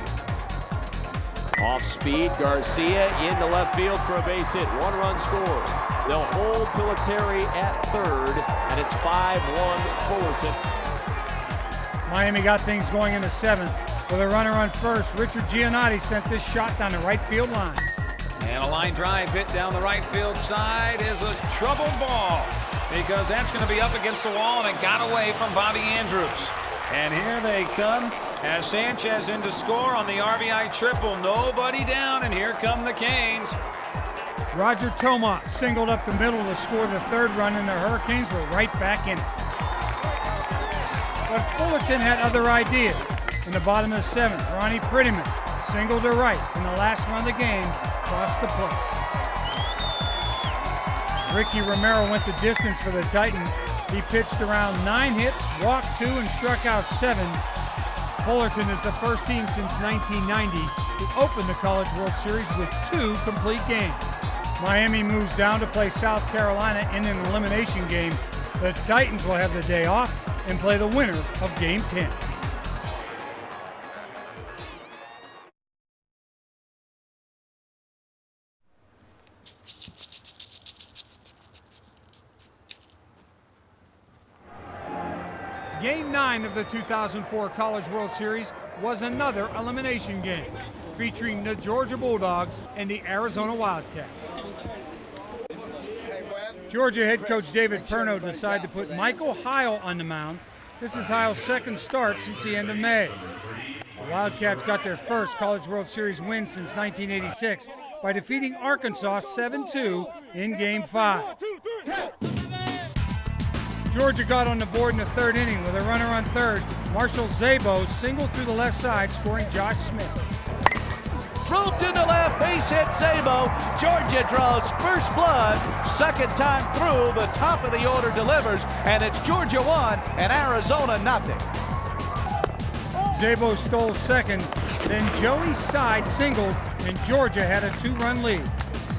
Off speed, Garcia into left field for a base hit. 1 run scores. They'll hold Pilotari at third, and it's 5-1 Fullerton. Miami got things going in the 7th. With a runner on first, Richard Giannotti sent this shot down the right field line. And a line drive hit down the right field side is a troubled ball because that's going to be up against the wall, and it got away from Bobby Andrews. And here they come as Sanchez in to score on the RBI triple. Nobody down, and here come the Canes. Roger Tomac singled up the middle to score the 3rd run, and the Hurricanes were right back in it. But Fullerton had other ideas. In the bottom of the 7th, Ronnie Prettyman singled to right in the last run of the game, crossed the plate. Ricky Romero went the distance for the Titans. He pitched around 9 hits, walked 2, and struck out 7. Fullerton is the first team since 1990 to open the College World Series with 2 complete games. Miami moves down to play South Carolina in an elimination game. The Titans will have the day off and play the winner of Game 10. Game 9 of the 2004 College World Series was another elimination game featuring the Georgia Bulldogs and the Arizona Wildcats. Georgia head coach David Perno decided to put Michael Heil on the mound. This is Heil's 2nd start since the end of May. The Wildcats got their first College World Series win since 1986 by defeating Arkansas 7-2 in Game 5. Georgia got on the board in the 3rd inning with a runner on third. Marshall Zabo singled through the left side, scoring Josh Smith. Roped into left, base hit Zabo. Georgia draws first blood. 2nd time through, the top of the order delivers, and it's Georgia 1 and Arizona nothing. Zabo stole 2nd, then Joey Side singled, and Georgia had a 2-run lead.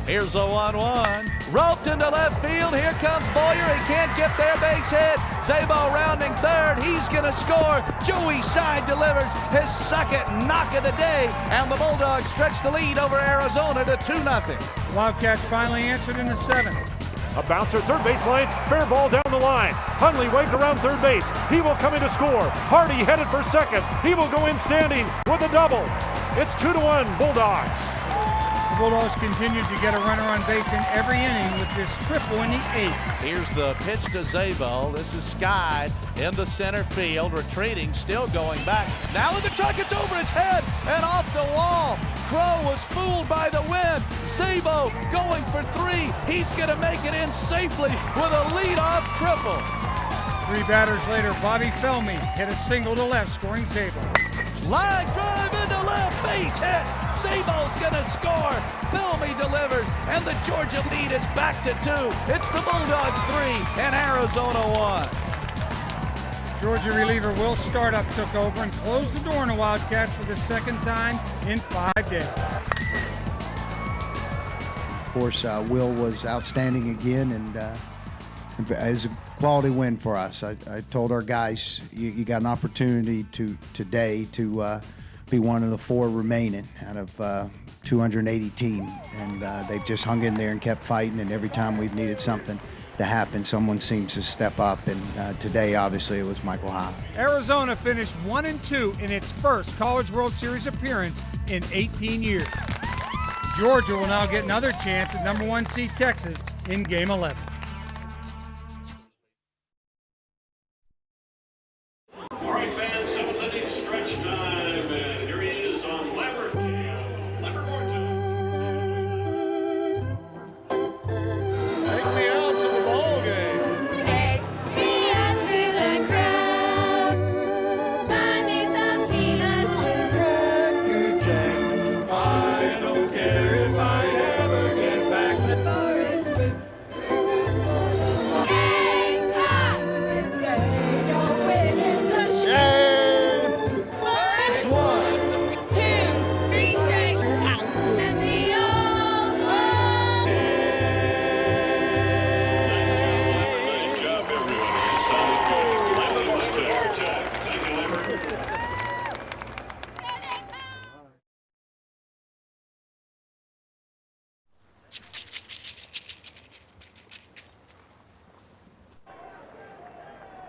Here's a 1-1. Roped into left field. Here comes Boyer. He can't get there. Base hit. Zabo rounding third. He's going to score. Joey Side delivers his 2nd knock of the day. And the Bulldogs stretch the lead over Arizona to 2-0. Wildcats finally answered in the 7th. A bouncer, third base line, fair ball down the line. Hundley waved around third base. He will come in to score. Hardy headed for second. He will go in standing with a double. It's 2-1 Bulldogs. The Bulldogs continued to get a runner on base in every inning with this triple in the 8th. Here's the pitch to Zabo. This is Sky in the center field, retreating, still going back. Now in the truck, it's over his head and off the wall. Crow was fooled by the wind. Zabo going for 3. He's going to make it in safely with a leadoff triple. 3 batters later, Bobby Felmy hit a single to left, scoring Zabo. Line drive into left, base hit. Zabo's gonna score. Felmy delivers, and the Georgia lead is back to 2. It's the Bulldogs 3 and Arizona 1. Georgia reliever Will Startup took over and closed the door on the Wildcats for the 2nd time in 5 days. Of course, Will was outstanding again, and it was a quality win for us. I told our guys, you got an opportunity today to be one of the 4 remaining out of 280 team, and they've just hung in there and kept fighting, and every time we've needed something to happen, someone seems to step up, and today obviously it was Michael Heil. Arizona finished 1-2 in its first College World Series appearance in 18 years. Georgia will now get another chance at #1 seed Texas in Game 11.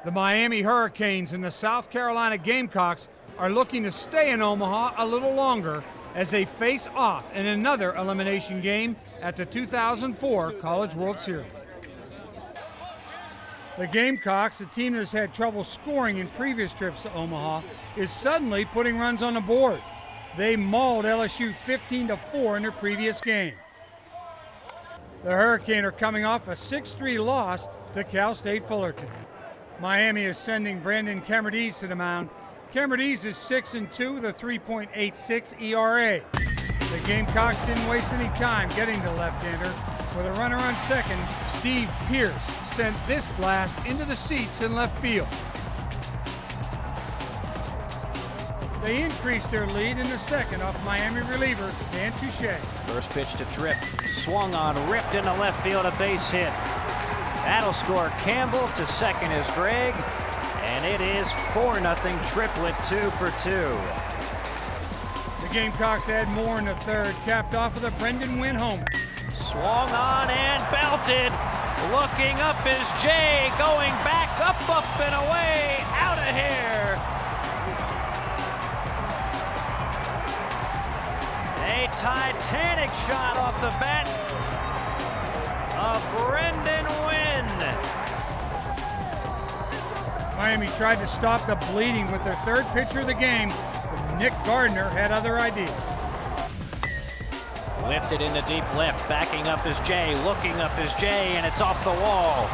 The Miami Hurricanes and the South Carolina Gamecocks are looking to stay in Omaha a little longer as they face off in another elimination game at the 2004 College World Series. The Gamecocks, a team that's had trouble scoring in previous trips to Omaha, is suddenly putting runs on the board. They mauled LSU 15-4 in their previous game. The Hurricanes are coming off a 6-3 loss to Cal State Fullerton. Miami is sending Brandon Camerdiz to the mound. Camerdiz is 6-2 with a 3.86 ERA. The Gamecocks didn't waste any time getting the left-hander. With a runner on second, Steve Pierce sent this blast into the seats in left field. They increased their lead in the second off Miami reliever Dan Touche. First pitch to Tripp, swung on, ripped into left field, a base hit. That'll score Campbell. To second is Gregg, and it is 4-0 Triplet, 2 for 2. The Gamecocks add more in the third, capped off with a Brendan Wynn homer. Swung on and belted. Looking up is Jay, going back, up and away, out of here. A Titanic shot off the bat of Brendan Wynn. Miami tried to stop the bleeding with their third pitcher of the game, but Nick Gardner had other ideas. Lifted into deep left, backing up is Jay, looking up is Jay, and it's off the wall.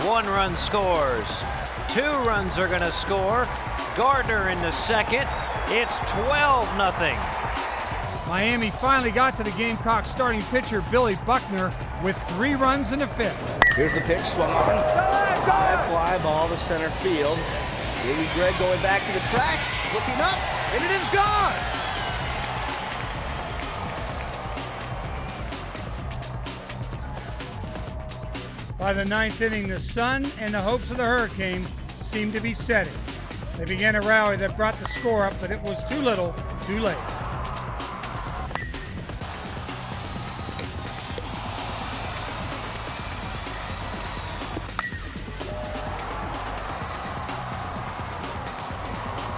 1 run scores. 2 runs are gonna score. Gardner in the second. It's 12-0. Miami finally got to the Gamecocks starting pitcher Billy Buckner with 3 runs in the 5th. Here's the pitch, swung on. High fly ball to center field. Davey Gregg going back to the tracks, looking up, and it is gone. By the 9th inning, the sun and the hopes of the Hurricanes seemed to be setting. They began a rally that brought the score up, but it was too little, too late.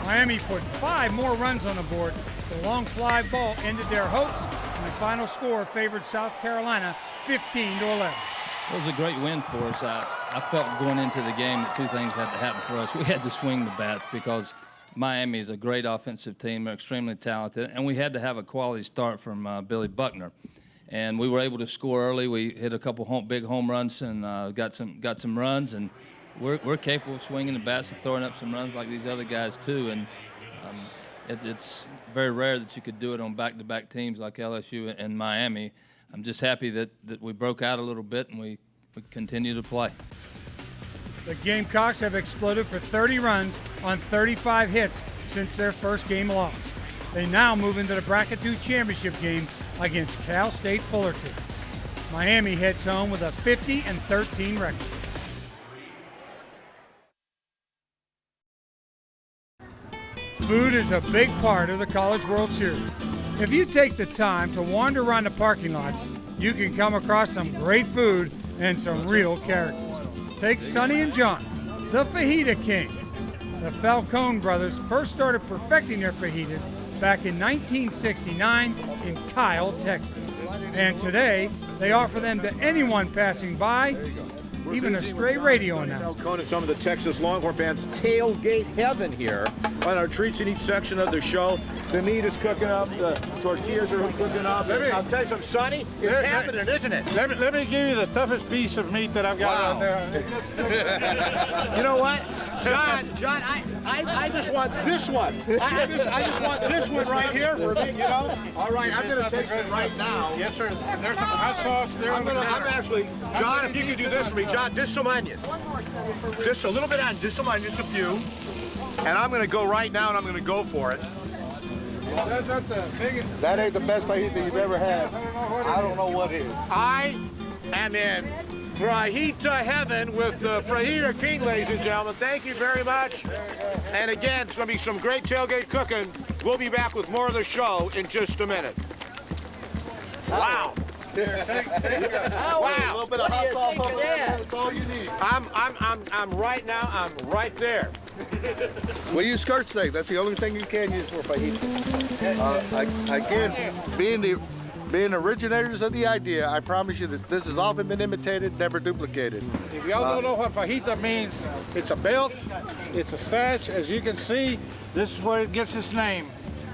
Miami put 5 more runs on the board. The long fly ball ended their hopes, and the final score favored South Carolina 15-11. It was a great win for us. I felt going into the game that 2 things had to happen for us. We had to swing the bats because Miami is a great offensive team. They're extremely talented, and we had to have a quality start from Billy Buckner. And we were able to score early. We hit a couple big home runs and got some runs. And we're capable of swinging the bats and throwing up some runs like these other guys too. And it's very rare that you could do it on back-to-back teams like LSU and Miami. I'm just happy that we broke out a little bit and we continue to play. The Gamecocks have exploded for 30 runs on 35 hits since their first game loss. They now move into the Bracket 2 championship game against Cal State Fullerton. Miami heads home with a 50-13 record. Food is a big part of the College World Series. If you take the time to wander around the parking lots, you can come across some great food and some real characters. Take Sonny and John, the Fajita Kings. The Falcone brothers first started perfecting their fajitas back in 1969 in Kyle, Texas. And today, they offer them to anyone passing by, even a stray radio announcer. Falcone and some of the Texas Longhorn fans tailgate heaven here on our treats in each section of the show. The meat is cooking up, the tortillas are cooking up. I'll tell you something, Sonny, it's happening, isn't it? Let me give you the toughest piece of meat that I've got out there. You know what? John, I just want this one. I just want this one right here for me, you know? All right, I'm going to taste it right now. Yes, sir. There's some hot sauce there. I'm actually, John, if you could do this for me, John, just some onions. Just a little bit of onions, just some onions, just a few. And I'm going to go right now and I'm going to go for it. That's the biggest. That ain't the best fajita you've ever had. I don't know what is. I am in Fajita heaven with the Fajita King, ladies and gentlemen. Thank you very much. And again, it's going to be some great tailgate cooking. We'll be back with more of the show in just a minute. Wow. Wow. A little bit of hot sauce on that. That's all you need. I'm right now. I'm right there. We use skirt steak. That's the only thing you can use for fajita. Again, being originators of the idea, I promise you that this has often been imitated, never duplicated. If y'all don't know what fajita means, it's a belt, it's a sash. As you can see, this is where it gets its name.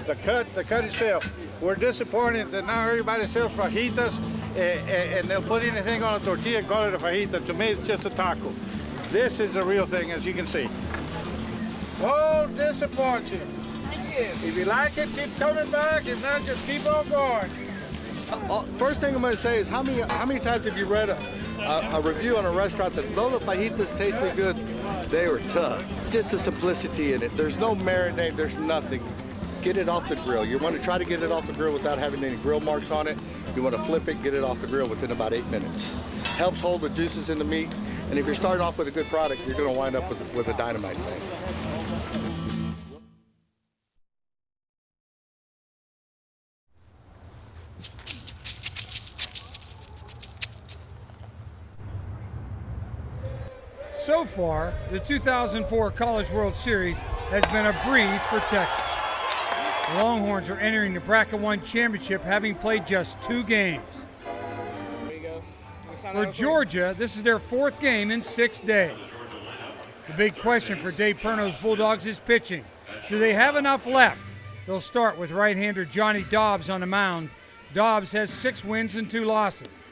The cut itself. We're disappointed that now everybody sells fajitas and they'll put anything on a tortilla and call it a fajita. To me, it's just a taco. This is the real thing, as you can see. Won't disappoint you. If you like it, keep coming back. If not, just keep on going. First thing I'm going to say is how many times have you read a review on a restaurant that though the fajitas tasted good, they were tough. Just the simplicity in it. There's no marinade, there's nothing. Get it off the grill. You want to try to get it off the grill without having any grill marks on it. You want to flip it, get it off the grill within about 8 minutes. Helps hold the juices in the meat. And if you're starting off with a good product, you're going to wind up with a dynamite thing. So far, the 2004 College World Series has been a breeze for Texas. The Longhorns are entering the Bracket 1 championship having played just 2 games. For Georgia, this is their 4th game in 6 days. The big question for Dave Perno's Bulldogs is pitching. Do they have enough left? They'll start with right-hander Johnny Dobbs on the mound. Dobbs has 6 wins and 2 losses.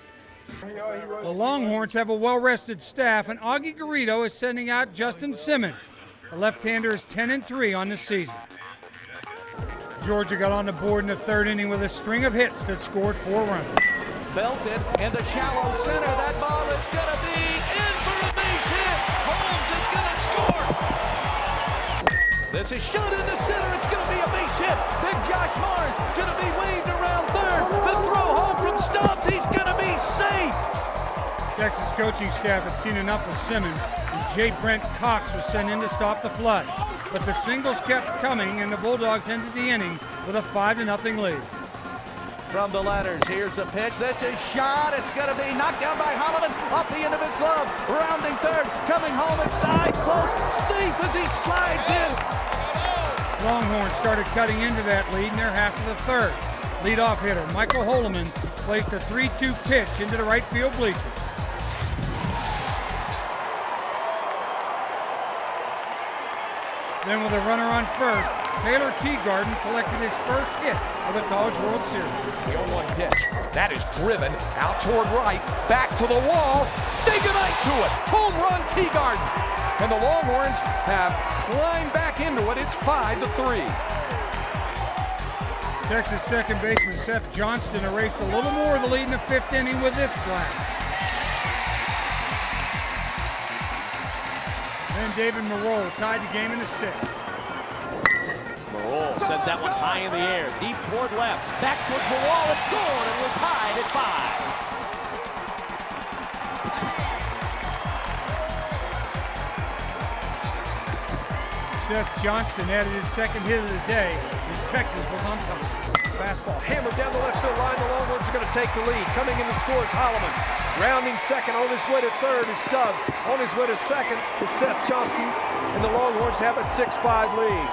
The Longhorns have a well-rested staff, and Augie Garrido is sending out Justin Simmons. The left-hander is 10-3 on the season. Georgia got on the board in the 3rd inning with a string of hits that scored 4 runs. Belted in the shallow center. That ball is going to be in for a base hit. Holmes is going to score. This is shot in the center. It's going to be a base hit. Big Josh Mars going to be waved around 3rd. The throw home from Stubbs. He's going to be safe. Texas coaching staff had seen enough of Simmons, and J. Brent Cox was sent in to stop the flood. But the singles kept coming, and the Bulldogs ended the inning with a 5-0 lead. From the letters, here's a pitch. This is shot. It's going to be knocked down by Holloman off the end of his glove. Rounding 3rd, coming home aside, close, safe as he slides in. Longhorns started cutting into that lead in their half of the 3rd. Leadoff hitter Michael Holloman placed a 3-2 pitch into the right field bleachers. Then with a runner on first, Taylor Teagarden collected his first hit of the College World Series. The 0-1 pitch. That is driven out toward right, back to the wall. Say goodnight to it. Home run Teagarden. And the Longhorns have climbed back into it. It's 5-3. Texas second baseman Seth Johnston erased a little more of the lead in the 5th inning with this flag. Then David Morrow tied the game in the 6th. Morrow sends that one high in the air, deep toward left, back towards the wall. It's scored, and we're tied at 5. Seth Johnston added his 2nd hit of the day, and Texas was on top. Fastball hammered down the left field line. The Longhorns are going to take the lead. Coming in to score is Holloman. Rounding 2nd, on his way to 3rd is Stubbs. On his way to 2nd is Seth Johnston. And the Longhorns have a 6-5 lead.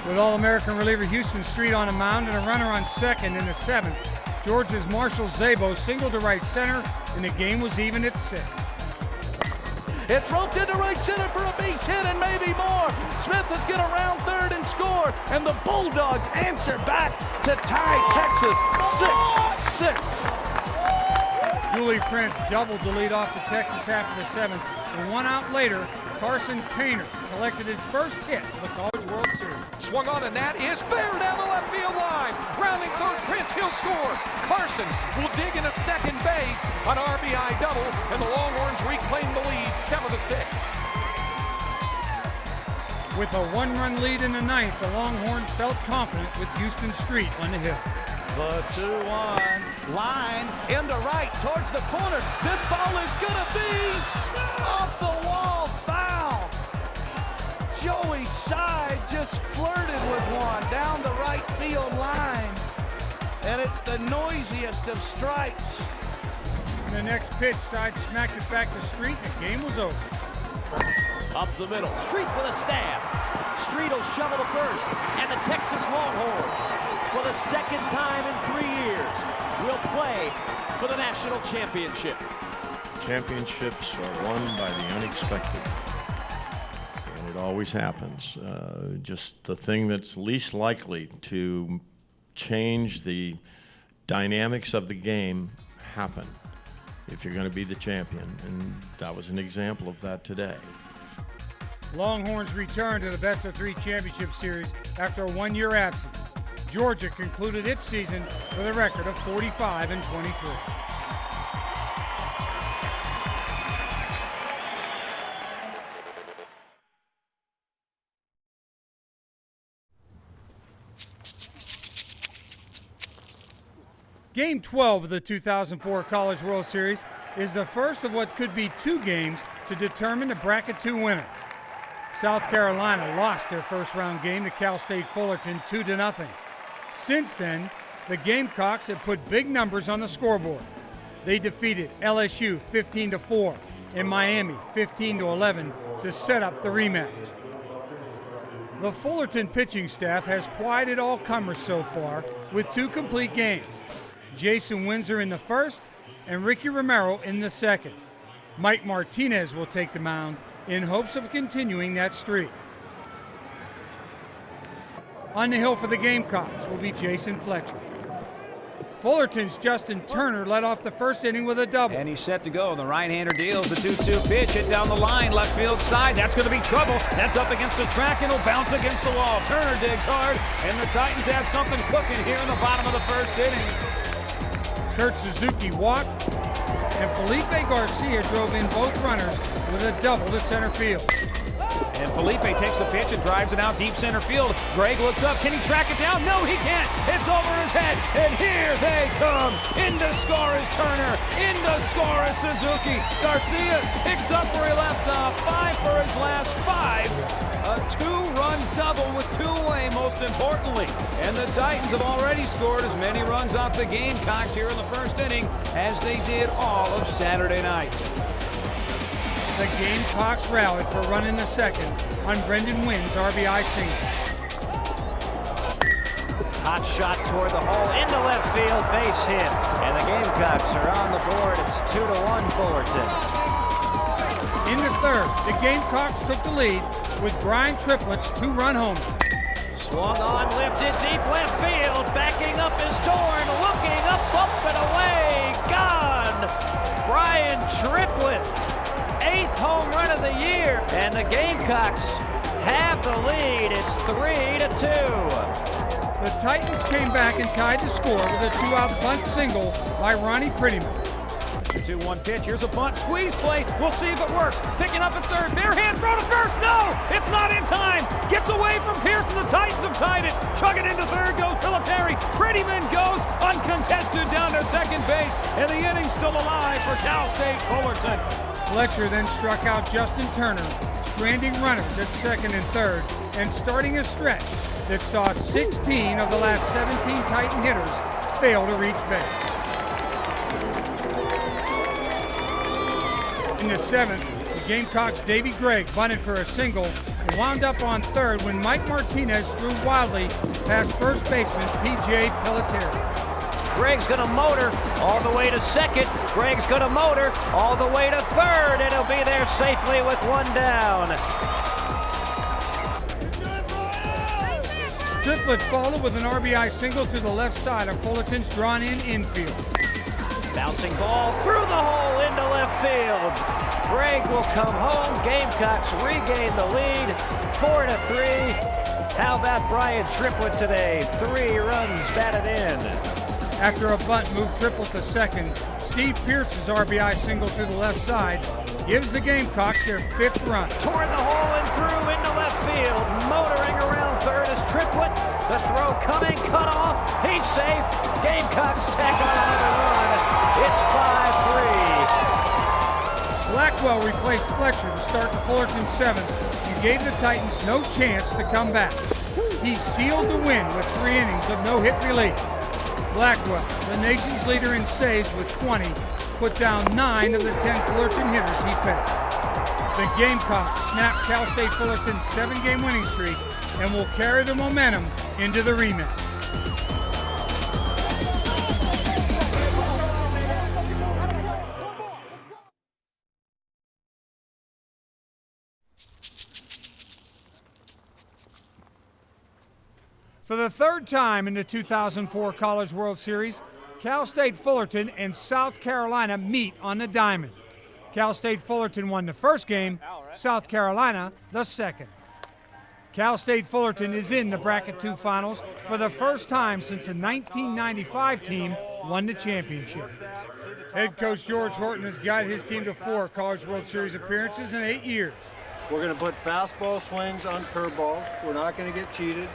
With All-American reliever Houston Street on the mound and a runner on 2nd in the 7th, Georgia's Marshall Szabo singled to right center, and the game was even at 6. It's roped into right center for a base hit and maybe more. Smith is going to round 3rd and score, and the Bulldogs answer back to tie Texas 6-6. Julie Prince doubled the lead off the Texas half of the 7th, and 1 out later, Carson Painter collected his first hit of the College World Series. Swung on, and that is fair down the left field line. Rounding 3rd, Prince, he'll score. Carson will dig into 2nd base, an RBI double, and the Longhorns reclaim the lead 7-6. With a 1-run lead in the 9th, the Longhorns felt confident with Houston Street on the hill. The 2-1 line into right towards the corner. This ball is going to be off the wall, foul. Joey Side just flirted with one down the right field line. and it's the noisiest of strikes. The next pitch, Side smacked it back to Street. The game was over. Up the middle, Street with a stab. Street will shovel to first, and the Texas Longhorns, for the second time in 3 years, will play for the national championship. Championships are won by the unexpected. And it always happens. Just the thing that's least likely to change the dynamics of the game happen if you're going to be the champion. And that was an example of that today. Longhorns return to the best-of-3 championship series after a one-year absence. Georgia concluded its season with a record of 45-23. Game 12 of the 2004 College World Series is the first of what could be 2 games to determine the Bracket 2 winner. South Carolina lost their first-round game to Cal State Fullerton 2-0. Since then, the Gamecocks have put big numbers on the scoreboard. They defeated LSU 15-4 and Miami 15-11 to set up the rematch. The Fullerton pitching staff has quieted all comers so far with 2 complete games. Jason Windsor in the first and Ricky Romero in the second. Mike Martinez will take the mound in hopes of continuing that streak. On the hill for the Gamecocks will be Jason Fletcher. Fullerton's Justin Turner led off the first inning with a double. And he's set to go. The right-hander deals the 2-2 pitch. Hit down the line, left field side. That's going to be trouble. That's up against the track, and it'll bounce against the wall. Turner digs hard, and the Titans have something cooking here in the bottom of the first inning. Kurt Suzuki walked, and Felipe Garcia drove in both runners with a double to center field. And Felipe takes the pitch and drives it out deep center field. Greg looks up. Can he track it down? No, he can't. It's over his head. And here they come. In to score is Turner. In to score is Suzuki. Garcia picks up where he left off. 5 for his last 5. A 2-run double with 2 away, most importantly. And the Titans have already scored as many runs off the Gamecocks here in the first inning as they did all of Saturday night. The Gamecocks rallied for a run in the second on Brendan Wynn's RBI single. Hot shot toward the hole into left field, base hit. And the Gamecocks are on the board. It's 2-1 Fullerton. In the third, the Gamecocks took the lead with Brian Triplett's 2-run homer. Swung on, lifted deep left field, backing up is Dorn, looking up and away, gone. Brian Triplett. 8th home run of the year, and the Gamecocks have the lead. It's 3-2. The Titans came back and tied the score with a 2-out bunt single by Ronnie Prettyman. The 2-1 pitch. Here's a bunt squeeze play. We'll see if it works. Picking up at third. Bare hand throw to first. No, it's not in time. Gets away from Pearson. The Titans have tied it. Chug it into third. Goes Pilotari. Prettyman goes uncontested down to second base, and the inning's still alive for Cal State Fullerton. Fletcher then struck out Justin Turner, stranding runners at second and third, and starting a stretch that saw 16 of the last 17 Titan hitters fail to reach base. In the seventh, the Gamecocks' Davey Gregg bunted for a single and wound up on third when Mike Martinez threw wildly past first baseman P.J. Pilotari. Gregg's going to motor all the way to second. Gregg's going to motor all the way to third, and he'll be there safely with 1 down. Triplett followed with an RBI single through the left side of Fullerton's drawn-in infield. Bouncing ball through the hole into left field. Gregg will come home. Gamecocks regain the lead, 4-3. How about Brian Triplett today? 3 runs batted in. After a bunt moved Triplett to second, Steve Pierce's RBI single through the left side gives the Gamecocks their 5th run. Toward the hole and through into left field. Motoring around third is Triplett. The throw coming, cut off. He's safe. Gamecocks tack on another run. It's 5-3. Blackwell replaced Fletcher to start the Fullerton 7th and gave the Titans no chance to come back. He sealed the win with 3 innings of no-hit relief. Blackwell, the nation's leader in saves with 20, put down 9 of the 10 Fullerton hitters he faced. The Gamecocks snap Cal State Fullerton's 7-game winning streak and will carry the momentum into the rematch. For the third time in the 2004 College World Series, Cal State Fullerton and South Carolina meet on the diamond. Cal State Fullerton won the first game, South Carolina the second. Cal State Fullerton is in the Bracket 2 finals for the first time since the 1995 team won the championship. Head coach George Horton has guided his team to 4 College World Series appearances in 8 years. We're going to put fastball swings on curveballs. We're not going to get cheated.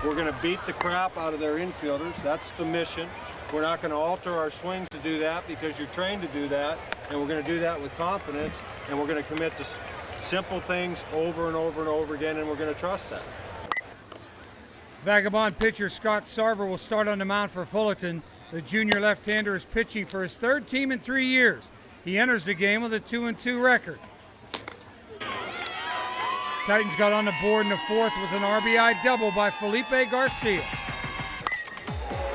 We're going to beat the crap out of their infielders. That's the mission. We're not going to alter our swings to do that because you're trained to do that, and we're going to do that with confidence, and we're going to commit to simple things over and over and over again, and we're going to trust that. Vagabond pitcher Scott Sarver will start on the mound for Fullerton. The junior left-hander is pitching for his 3rd team in 3 years. He enters the game with a 2-2 record. Titans got on the board in the 4th with an RBI double by Felipe Garcia.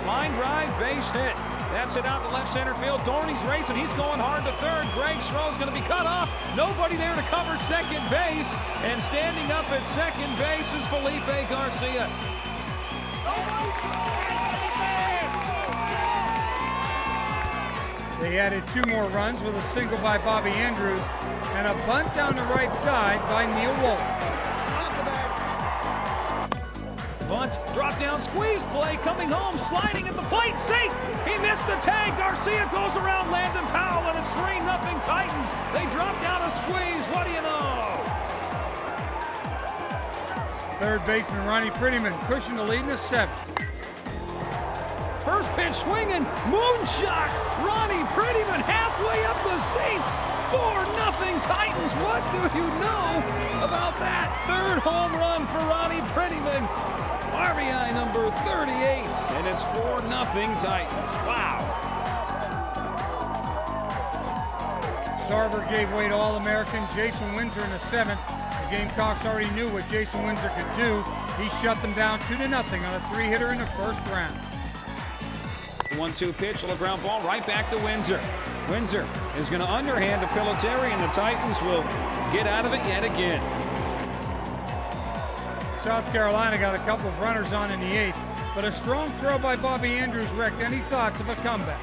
Line drive, base hit. That's it out to left center field. Dorney's racing. He's going hard to third. Greg Schro's going to be cut off. Nobody there to cover second base. And standing up at second base is Felipe Garcia. They added 2 more runs with a single by Bobby Andrews and a bunt down the right side by Neil Wolf. Bunt, drop down, squeeze play, coming home, sliding at the plate, safe. He missed the tag. Garcia goes around Landon Powell, and it's 3-0 Titans. They drop down a squeeze. What do you know? Third baseman Ronnie Prettyman pushing the lead in the 7th. First pitch swinging, moonshot. Ronnie Prettyman halfway up the seats. 4-0 Titans. What do you know about that? 3rd home run for Ronnie Prettyman. RBI number 38, and it's 4-0 Titans. Wow. Sarver gave way to All-American Jason Windsor in the 7th. The Gamecocks already knew what Jason Windsor could do. He shut them down 2-0 on a 3-hitter in the 1st round. 1-2 pitch, little ground ball, right back to Windsor. Windsor is going to underhand to Piloteri, and the Titans will get out of it yet again. South Carolina got a couple of runners on in the 8th, but a strong throw by Bobby Andrews wrecked any thoughts of a comeback.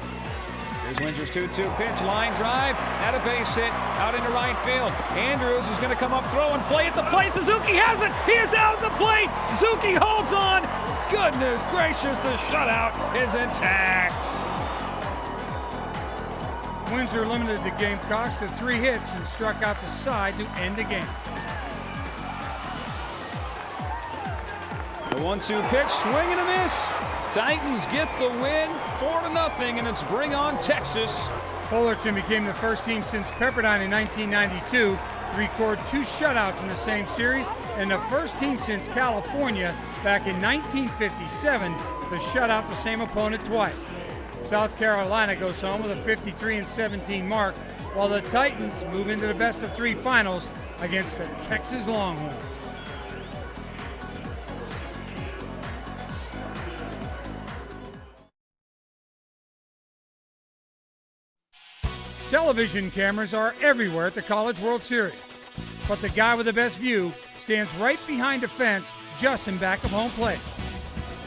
Here's Windsor's 2-2 pitch, line drive, at a base hit, out into right field. Andrews is going to come up, throw and play at the plate. Suzuki has it. He is out at the plate. Suzuki holds on. Goodness gracious, the shutout is intact. Windsor limited the Gamecocks to 3 hits and struck out the side to end the game. The 1-2 pitch, swing and a miss. Titans get the win, 4-0, and it's bring on Texas. Fullerton became the first team since Pepperdine in 1992 to record 2 shutouts in the same series, and the first team since California back in 1957 to shut out the same opponent twice. South Carolina goes home with a 53-17 mark, while the Titans move into the best-of-3 finals against the Texas Longhorns. Television cameras are everywhere at the College World Series, but the guy with the best view stands right behind a fence just in back of home plate.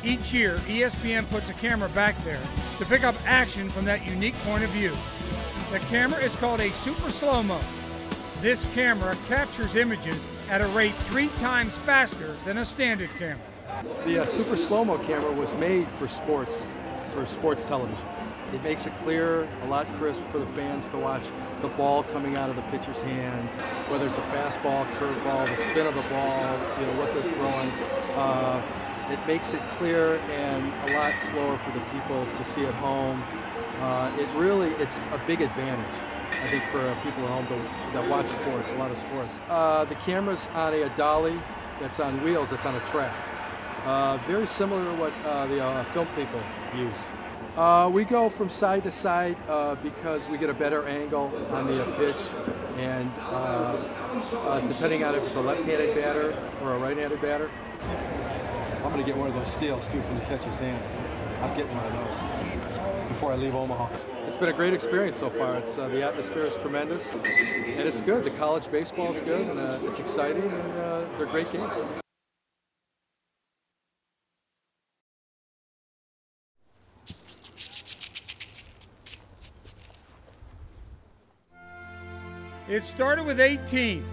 Each year, ESPN puts a camera back there to pick up action from that unique point of view. The camera is called a super slow-mo. This camera captures images at a rate 3 times faster than a standard camera. The super slow-mo camera was made for sports television. It makes it clear, a lot crisp for the fans to watch the ball coming out of the pitcher's hand, whether it's a fastball, curveball, the spin of the ball, what they're throwing. It makes it clear and a lot slower for the people to see at home. It's a big advantage, I think, for people at home that watch sports, a lot of sports. The camera's on a dolly that's on wheels, that's on a track. Very similar to what the film people use. We go from side to side because we get a better angle on the pitch, and depending on if it's a left-handed batter or a right-handed batter. I'm going to get one of those steals, too, from the catcher's hand. I'm getting one of those before I leave Omaha. It's been a great experience so far. It's the atmosphere is tremendous, and it's good. The college baseball is good, and it's exciting, and they're great games. It started with 8 teams,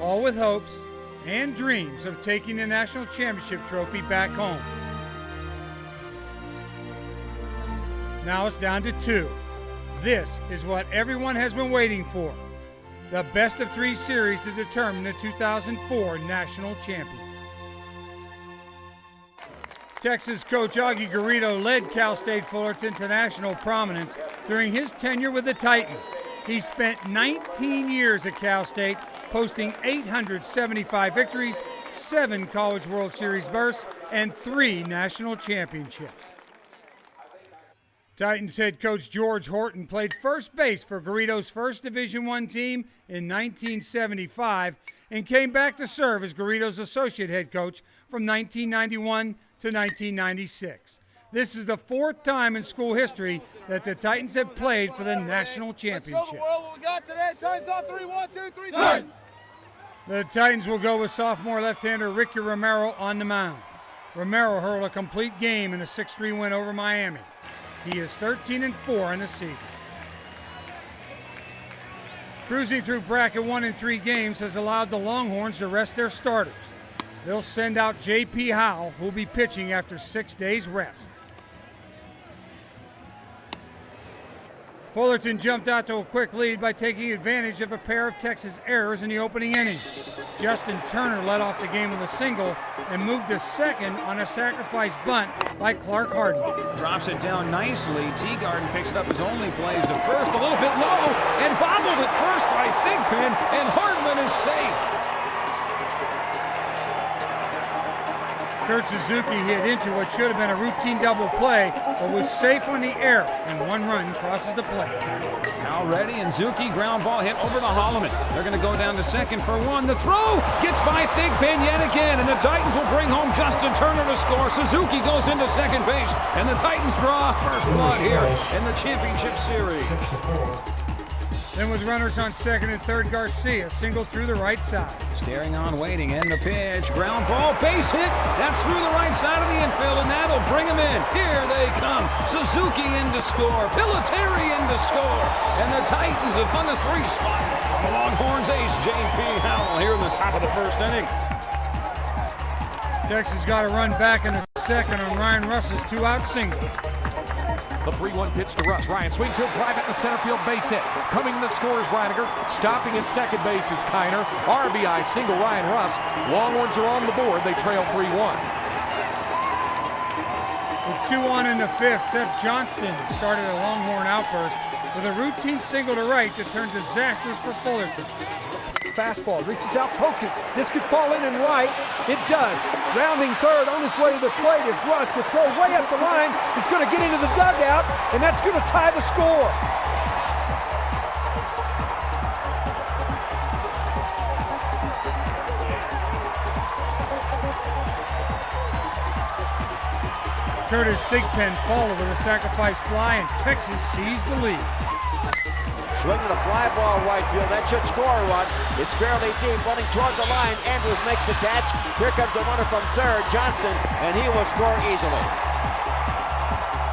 all with hopes and dreams of taking the national championship trophy back home. Now it's down to 2. This is what everyone has been waiting for. The best of 3 series to determine the 2004 national champion. Texas coach Augie Garrido led Cal State Fullerton to national prominence during his tenure with the Titans. He spent 19 years at Cal State, posting 875 victories, 7 College World Series berths, and 3 national championships. Titans head coach George Horton played first base for Garrido's first Division I team in 1975 and came back to serve as Garrido's associate head coach from 1991 to 1996. This is the 4th time in school history that the Titans have played for the national championship. The Titans will go with sophomore left-hander Ricky Romero on the mound. Romero hurled a complete game in a 6-3 win over Miami. He is 13-4 in the season. Cruising through bracket 1 in 3 games has allowed the Longhorns to rest their starters. They'll send out J.P. Howell, who will be pitching after 6 days rest. Fullerton jumped out to a quick lead by taking advantage of a pair of Texas errors in the opening inning. Justin Turner led off the game with a single and moved to second on a sacrifice bunt by Clark Harden. Drops it down nicely. Teagarden picks it up his only plays to first, a little bit low, and bobbled at first by Thigpen, and Hardman is safe. Kurt Suzuki hit into what should have been a routine double play, but was safe on the air, and 1 run crosses the plate. Now ready, and Zuki, ground ball hit over to Holloman. They're going to go down to second for 1. The throw gets by Thigpen yet again, and the Titans will bring home Justin Turner to score. Suzuki goes into second base, and the Titans draw first blood here in the championship series. Then with runners on second and third, Garcia single through the right side. Staring on, waiting, and the pitch. Ground ball, base hit. That's through the right side of the infield, and that'll bring him in. Here they come. Suzuki in to score. Piliteri in to score. And the Titans have won the 3 spot. The Longhorns ace, J.P. Howell, here in the top of the first inning. Texas got a run back in the second on Ryan Russ's 2-out single. The 3-1 pitch to Russ. Ryan swings, he'll drive it in the center field base hit. Coming to score is Reiniger. Stopping at second base is Kiner. RBI single Ryan Russ. Longhorns are on the board. They trail 3-1. With 2 on in the 5th, Seth Johnston started a Longhorn outburst with a routine single to right that turned disastrous for Fullerton. Fastball reaches out, poking. This could fall in and right. It does. Rounding third on his way to the plate is Russ. The throw way up the line is going to get into the dugout, and that's going to tie the score. Curtis Thigpen followed with a sacrifice fly, and Texas seized the lead. Swinging a fly ball right field. That should score a run. It's fairly deep, running toward the line. Andrews makes the catch. Here comes the runner from third, Johnston, and he will score easily.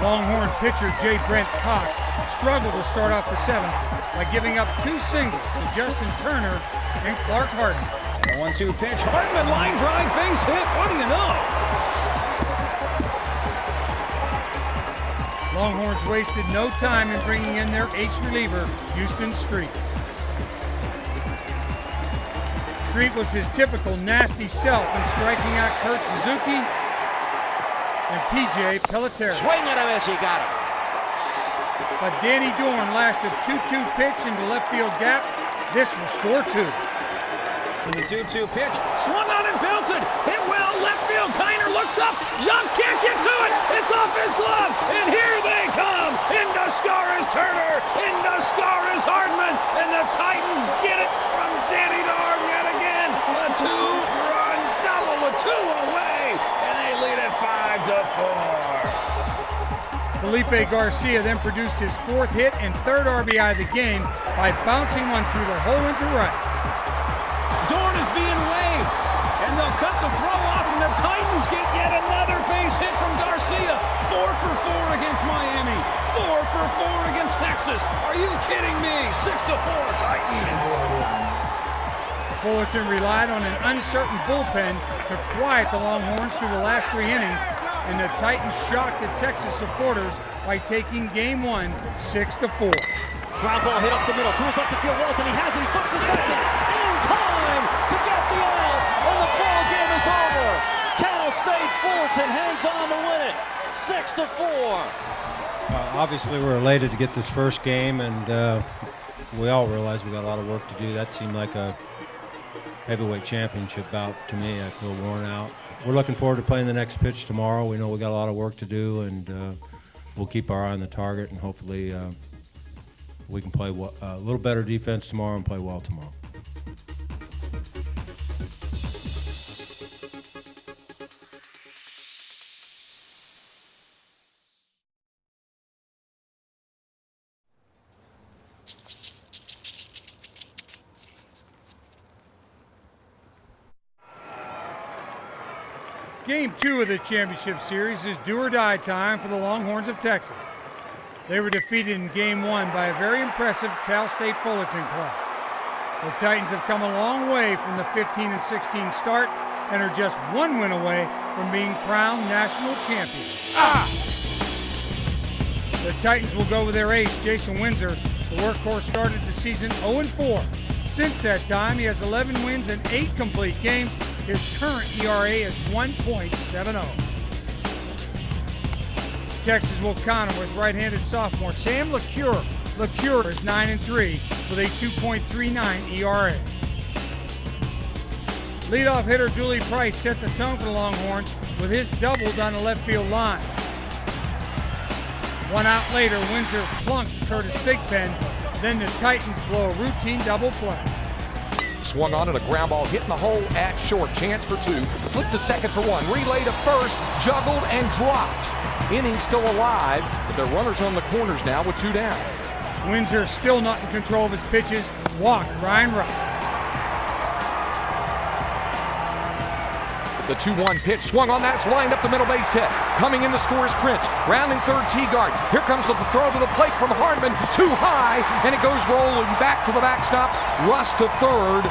Longhorn pitcher J. Brent Cox struggled to start off the 7th by giving up 2 singles to Justin Turner and Clark Harden. The 1-2 pitch. Hardman line drive, base hit. What do you know? Longhorns wasted no time in bringing in their ace reliever, Houston Street. Street was his typical nasty self in striking out Kurt Suzuki and P.J. Piliteri. Swing and a miss, he got it. But Danny Dorn lashed a 2-2 pitch into left field gap. This will score 2. The 2-2 pitch, swung on and belted, hit well, left field, Kiner looks up, jumps, can't get to it, it's off off his glove, and here they come. In to score is Turner, in to score is Hardman, and the Titans get it from Danny Dorm yet again. A two-run double with 2 away, and they lead it 5-4. Felipe Garcia then produced his 4th hit and 3rd RBI of the game by bouncing one through the hole into right. Dorn is being waved, and they'll cut the throw off, and the Titans get yet another base hit from Garcia. 4 for 4 against Miami, 4 for 4 against Texas. Are you kidding me? 6-4 Titans. Fullerton relied on an uncertain bullpen to quiet the Longhorns through the last 3 innings, and the Titans shocked the Texas supporters by taking Game 1 6-4. Ground ball hit up the middle to his left to field. Walton, he has it, he flips to second. In time to get the out, and the ball game is over. Cal State Fullerton hangs on to win it, 6-4. Obviously, we're elated to get this first game, and we all realize we got a lot of work to do. That seemed like a heavyweight championship bout to me. I feel worn out. We're looking forward to playing the next pitch tomorrow. We know we got a lot of work to do, and we'll keep our eye on the target, and hopefully we can play a little better defense tomorrow and play well tomorrow. Game 2 of the championship series is do or die time for the Longhorns of Texas. They were defeated in Game 1 by a very impressive Cal State Fullerton club. The Titans have come a long way from the 15-16 start and are just 1 win away from being crowned national champions. The Titans will go with their ace, Jason Windsor. The workhorse started the season 0-4. Since that time, he has 11 wins and 8 complete games. His current ERA is 1.70. Texas will counter with right-handed sophomore Sam LeCure. LeCure is 9-3 with a 2.39 ERA. Leadoff hitter Dooley Price set the tone for the Longhorns with his double down the left field line. 1 out later, Windsor plunked Curtis Thigpen. Then the Titans blow a routine double play. Swung on and a ground ball hit in the hole at short. Chance for 2. Flip to second for 1. Relay to first. Juggled and dropped. Inning still alive, but they're runners on the corners now with 2 down. Windsor still not in control of his pitches. Walked Ryan Russ. The 2-1 pitch swung on, that's lined up the middle base hit. Coming in to score is Prince. Rounding third Teagard. Here comes the throw to the plate from Hardman. Too high, and it goes rolling back to the backstop. Russ to third.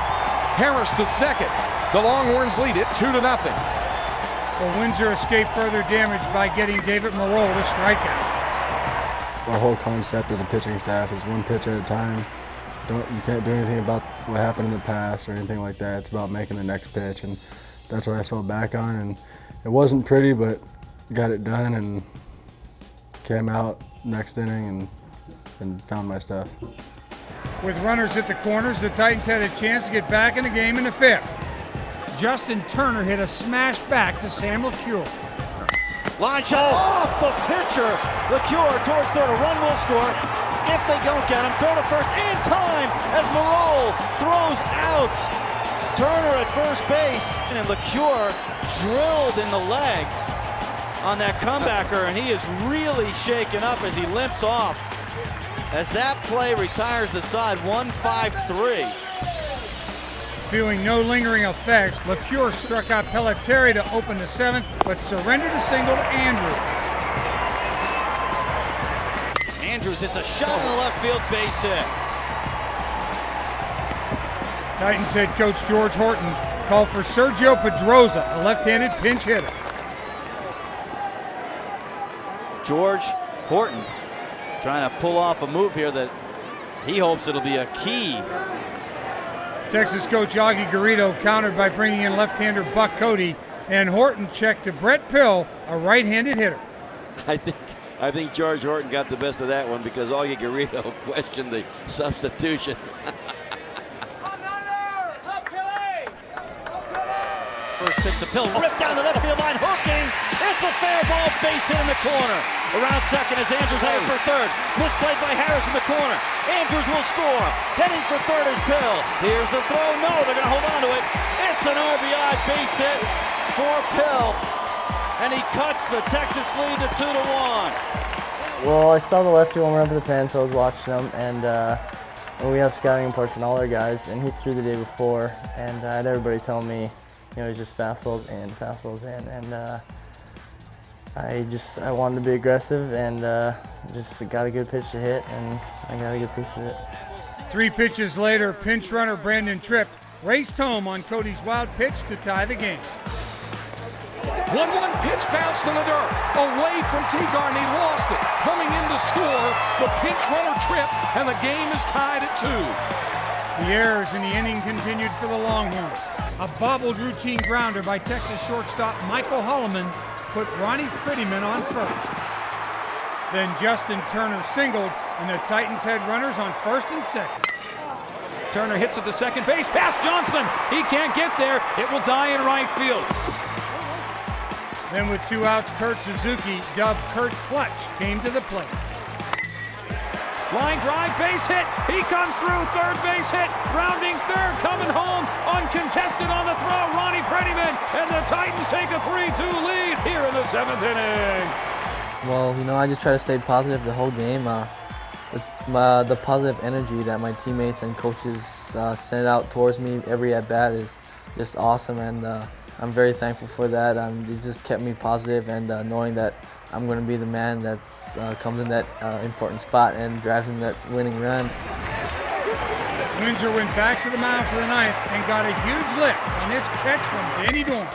Harris to second. The Longhorns lead it 2-0. Well, Windsor escaped further damage by getting David Moreau to strike out. Our whole concept as a pitching staff is 1 pitch at a time. You can't do anything about what happened in the past or anything like that. It's about making the next pitch, and that's what I fell back on. And it wasn't pretty, but got it done and came out next inning and found my stuff. With runners at the corners, the Titans had a chance to get back in the game in the 5th. Justin Turner hit a smash back to Sam LeCure. Line shot off the pitcher. LeCure towards third. A run will score. If they don't get him, throw to first in time as Moreau throws out. Turner at first base, and LeCure drilled in the leg on that comebacker, and he is really shaken up as he limps off. As that play retires the side, 1-5-3. Feeling no lingering effects, LeCure struck out Pelletieri to open the 7th, but surrendered a single to Andrews. Andrews hits a shot in the left field base hit. Titans head coach George Horton called for Sergio Pedroza, a left-handed pinch hitter. George Horton trying to pull off a move here that he hopes it'll be a key. Texas coach Augie Garrido countered by bringing in left-hander Buck Cody, and Horton checked to Brett Pill, a right-handed hitter. I think George Horton got the best of that one because Augie Garrido questioned the substitution. First pitch to Pill, ripped down the left field line, hooking. It's a fair ball, base hit in the corner. Around second as Andrews heading for third. Misplayed by Harris in the corner. Andrews will score. Heading for third is Pill. Here's the throw. No, they're going to hold on to it. It's an RBI base hit for Pill. And he cuts the Texas lead to 2-1. Well, I saw the lefty one run up in the pen, so I was watching him, and we have scouting reports on all our guys, and he threw the day before, and I had everybody telling me, it's just fastballs in, and I wanted to be aggressive, and just got a good pitch to hit, and I got a good piece of it. 3 pitches later, pinch runner Brandon Tripp raced home on Cody's wild pitch to tie the game. 1-1 pitch bounced in the dirt. Away from Teagarden, he lost it. Coming in to score, the pinch runner Tripp, and the game is tied at 2. The errors in the inning continued for the Longhorns. A bobbled routine grounder by Texas shortstop Michael Holloman put Ronnie Prettyman on first. Then Justin Turner singled, and the Titans had runners on first and second. Turner hits at the second base, past Johnson. He can't get there. It will die in right field. Then with 2 outs, Kurt Suzuki, dubbed Kurt Clutch, came to the plate. Line drive, base hit. He comes through, third base hit. Rounding third, coming home, uncontested on the throw, Ronnie Prettyman. And the Titans take a 3-2 lead here in the 7th inning. Well, I just try to stay positive the whole game. The positive energy that my teammates and coaches send out towards me every at-bat is just awesome, and I'm very thankful for that. It just kept me positive, and knowing that I'm going to be the man that comes in that important spot and drives in that winning run. Windsor went back to the mound for the 9th and got a huge lift on this catch from Danny Dorn.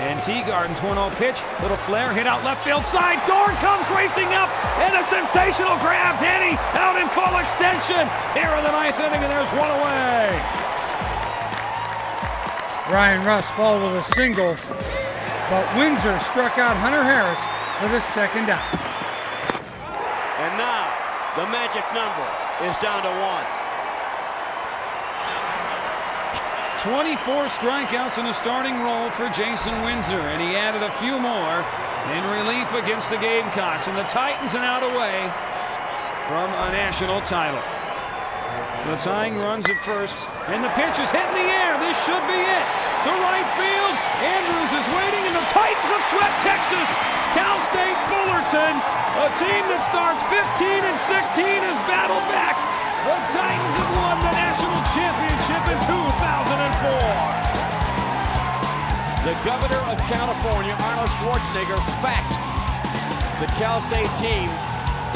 And Teagarden's 1-0 pitch, little flare, hit out left field side. Dorn comes racing up, and a sensational grab. Danny out in full extension here in the 9th inning, and there's one away. Ryan Russ followed with a single, but Windsor struck out Hunter Harris for the second out. And now the magic number is down to 1. 24 strikeouts in a starting role for Jason Windsor, and he added a few more in relief against the Gamecocks, and the Titans are now away from a national title. The tying runs at first, and the pitch is hit in the air. This should be it. To right field, Andrews is waiting, and the Titans have swept Texas. Cal State Fullerton, a team that starts 15 and 16, has battled back. The Titans have won the national championship in 2004. The governor of California, Arnold Schwarzenegger, faxed the Cal State team,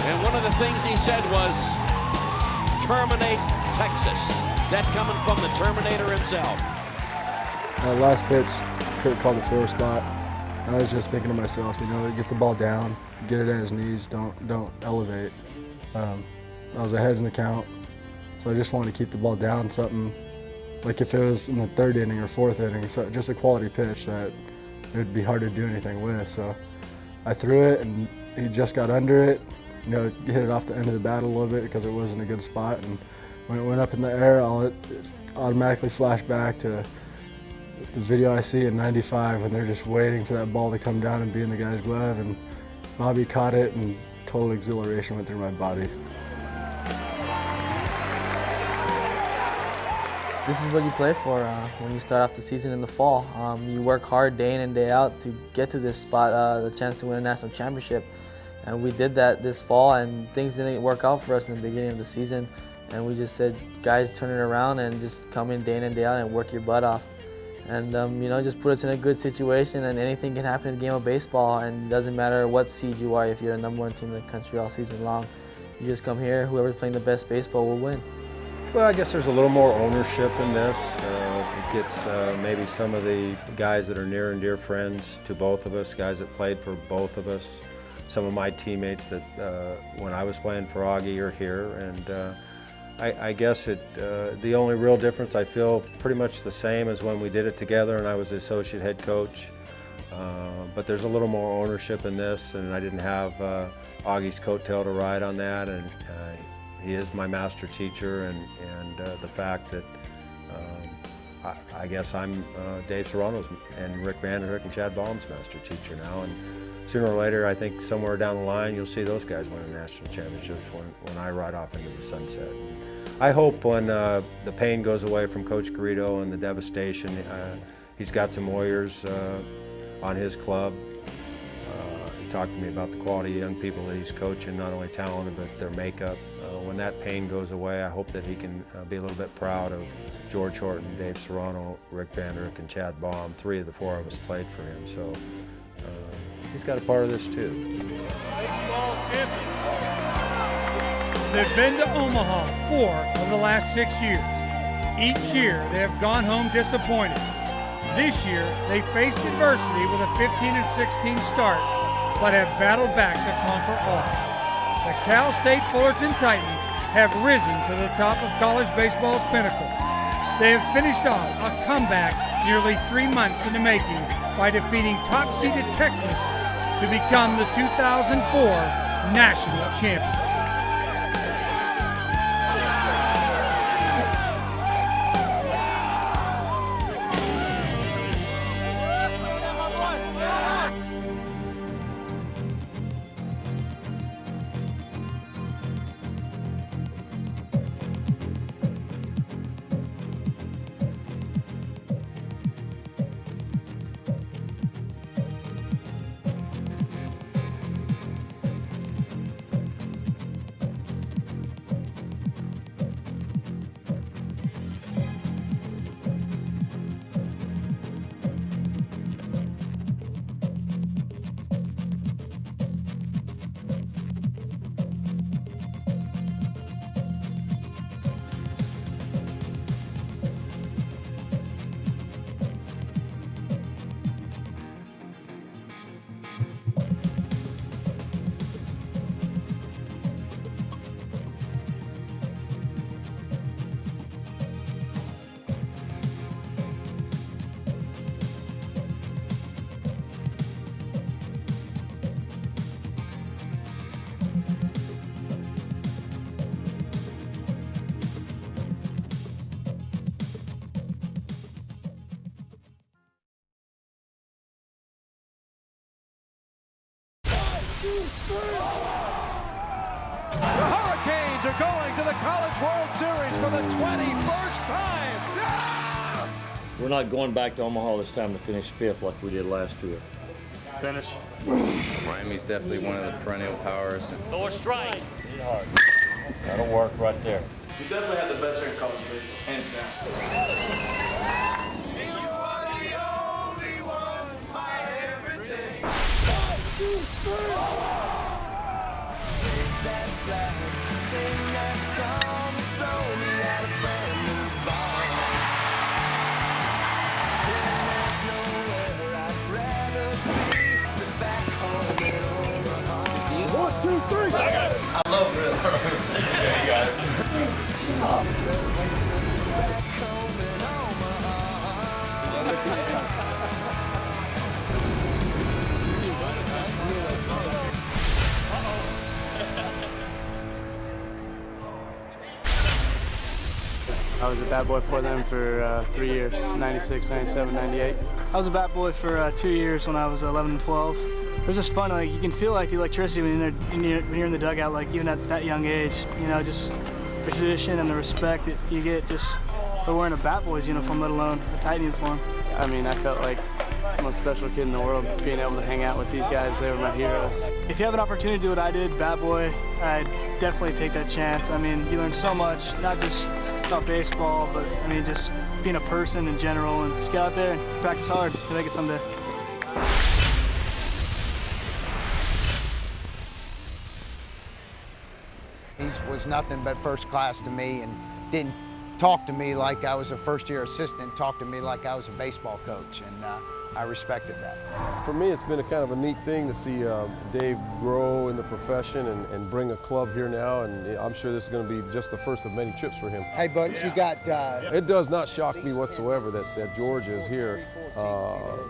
and one of the things he said was, terminate Texas. That coming from the Terminator himself. Last pitch, Kurt called the throw spot. I was just thinking to myself, get the ball down, get it at his knees, don't elevate. I was ahead in the count, so I just wanted to keep the ball down, something like if it was in the 3rd inning or 4th inning, so just a quality pitch that it would be hard to do anything with. So I threw it, and he just got under it. Hit it off the end of the bat a little bit because it wasn't a good spot, and when it went up in the air, it automatically flashed back to the video I see in '95 when they're just waiting for that ball to come down and be in the guy's glove, and Bobby caught it, and total exhilaration went through my body. This is what you play for when you start off the season in the fall. You work hard day in and day out to get to this spot, the chance to win a national championship. And we did that this fall, and things didn't work out for us in the beginning of the season. And we just said, guys, turn it around and just come in day out and work your butt off. And just put us in a good situation, and anything can happen in the game of baseball, and it doesn't matter what seed you are. If you're the #1 team in the country all season long, you just come here, whoever's playing the best baseball will win. Well, I guess there's a little more ownership in this. It gets maybe some of the guys that are near and dear friends to both of us, guys that played for both of us. Some of my teammates that when I was playing for Augie are here, and I guess the only real difference I feel pretty much the same as when we did it together and I was the associate head coach. But there's a little more ownership in this, and I didn't have Augie's coattail to ride on that, and he is my master teacher, and the fact that I guess I'm Dave Serrano's and Rick Vanderhook and Chad Baum's master teacher now, and sooner or later, I think somewhere down the line, you'll see those guys winning national championships when I ride off into the sunset. I hope when the pain goes away from Coach Garrido and the devastation, he's got some Warriors on his club. He talked to me about the quality of young people that he's coaching, not only talented, but their makeup. When that pain goes away, I hope that he can be a little bit proud of George Horton, Dave Serrano, Rick Vanderick, and Chad Baum. 3 of the 4 of us played for him, so he's got a part of this too. They've been to Omaha 4 of the last 6 years. Each year, they have gone home disappointed. This year, they faced adversity with a 15-16 start, but have battled back to conquer all. The Cal State Fullerton Titans have risen to the top of college baseball's pinnacle. They have finished off a comeback nearly 3 months in the making by defeating top-seeded Texas to become the 2004 national champions. The Hurricanes are going to the College World Series for the 21st time. Yeah! We're not going back to Omaha this time to finish 5th like we did last year. Finish. Miami's definitely one of the perennial powers. Or strike. Hit hard. That'll work right there. We definitely have the best here in college baseball, hands down. One, two, three. I love real. Yeah, you got it. I was a bat boy for them for 3 years, 96, 97, 98. I was a bat boy for 2 years when I was 11 and 12. It was just fun. Like, you can feel like the electricity when you're in the dugout, like even at that young age. You know, just the tradition and the respect that you get just for wearing a bat boy's uniform, let alone a Titan uniform. I mean, I felt like I'm the most special kid in the world being able to hang out with these guys. They were my heroes. If you have an opportunity to do what I did, bat boy, I'd definitely take that chance. I mean, you learn so much, not just about baseball, but I mean, just being a person in general, and just get out there and practice hard to make it someday. He was nothing but first class to me and didn't talk to me like I was a first-year assistant, talked to me like I was a baseball coach, and I respected that. For me, it's been a kind of a neat thing to see Dave grow in the profession and bring a club here now, and I'm sure this is going to be just the first of many trips for him. Hey, Butch, you got... It does not shock me whatsoever that George is here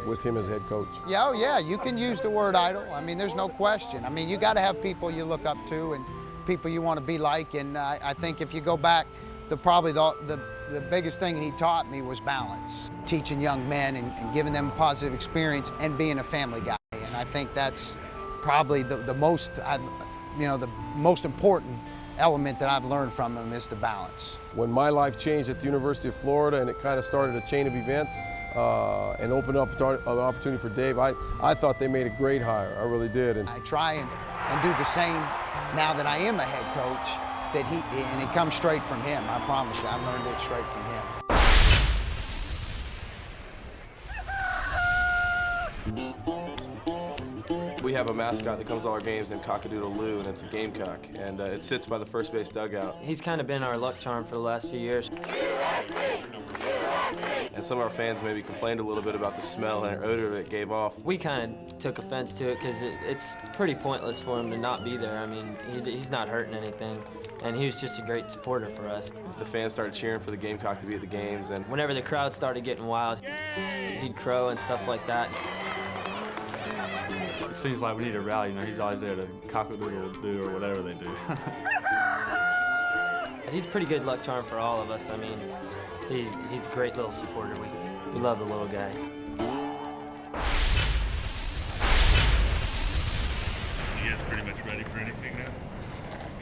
with him as head coach. Yeah, oh yeah, you can use the word idol. I mean, there's no question. I mean, you got to have people you look up to and people you want to be like, and I think if you go back, probably the biggest thing he taught me was balance. Teaching young men and giving them a positive experience and being a family guy. And I think that's probably the most, the most important element that I've learned from him is the balance. When my life changed at the University of Florida and it kind of started a chain of events and opened up an opportunity for Dave, I thought they made a great hire. I really did. And I try and do the same now that I am a head coach, and it comes straight from him. I promise you, I learned it straight from him. We have a mascot that comes to all our games named Cock-a-doodle-Loo, and it's a gamecock, and it sits by the first base dugout. He's kind of been our luck charm for the last few years. And some of our fans maybe complained a little bit about the smell and odor that it gave off. We kind of took offense to it because it's pretty pointless for him to not be there. I mean, he's not hurting anything, and he was just a great supporter for us. The fans started cheering for the gamecock to be at the games, and whenever the crowd started getting wild, he'd crow and stuff like that. It seems like we need a rally. You know, he's always there to cock-a-doodle-doo or whatever they do. He's a pretty good luck charm for all of us. I mean, he's a great little supporter. We love the little guy. You guys pretty much ready for anything now?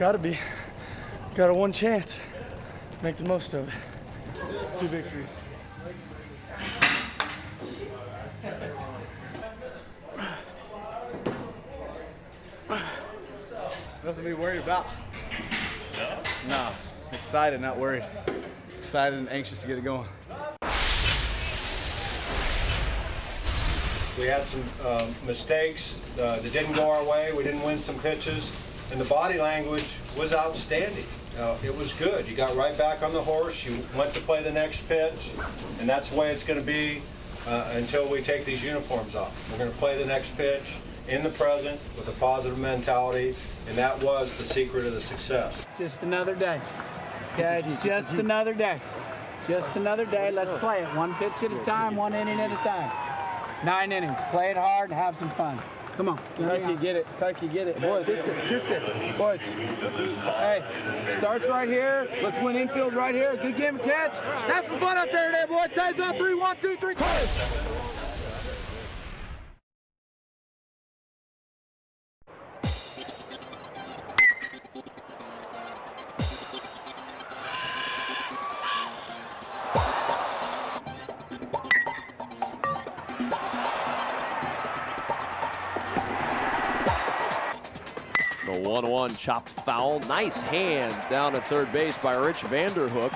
Gotta be. Got a one chance. Make the most of it. 2 victories. Nothing to be worried about. No, excited, not worried. Excited and anxious to get it going. We had some mistakes that didn't go our way. We didn't win some pitches, and the body language was outstanding. It was good. You got right back on the horse. You went to play the next pitch, and that's the way it's going to be until we take these uniforms off. We're going to play the next pitch in the present with a positive mentality, and that was the secret of the success. Just another day. Yeah, it's just another day. Just another day. Let's play it. One pitch at a time, 1 inning at a time. 9 innings. Play it hard and have some fun. Come on. Tucky, get it. Tucky, get it. Boys, kiss it. Boys. Hey, starts right here. Let's win infield right here. Good game of catch. Have some fun out there today, boys. Ties on 3, 1, 2, 3, play. The 1-1 chopped foul. Nice hands down at third base by Rich Vanderhook.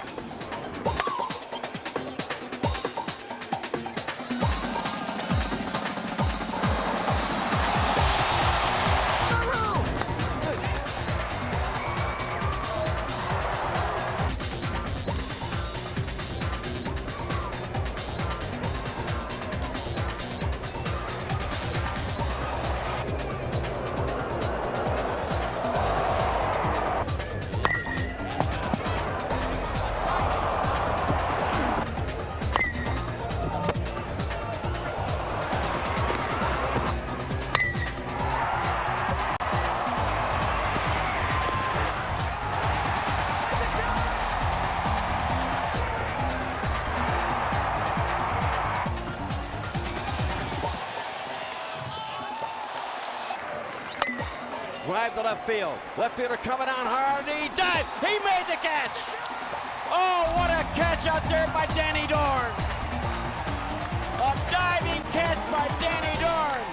Drive to left field. Left fielder coming on hard. He dives. He made the catch. Oh, what a catch out there by Danny Dorn. A diving catch by Danny Dorn.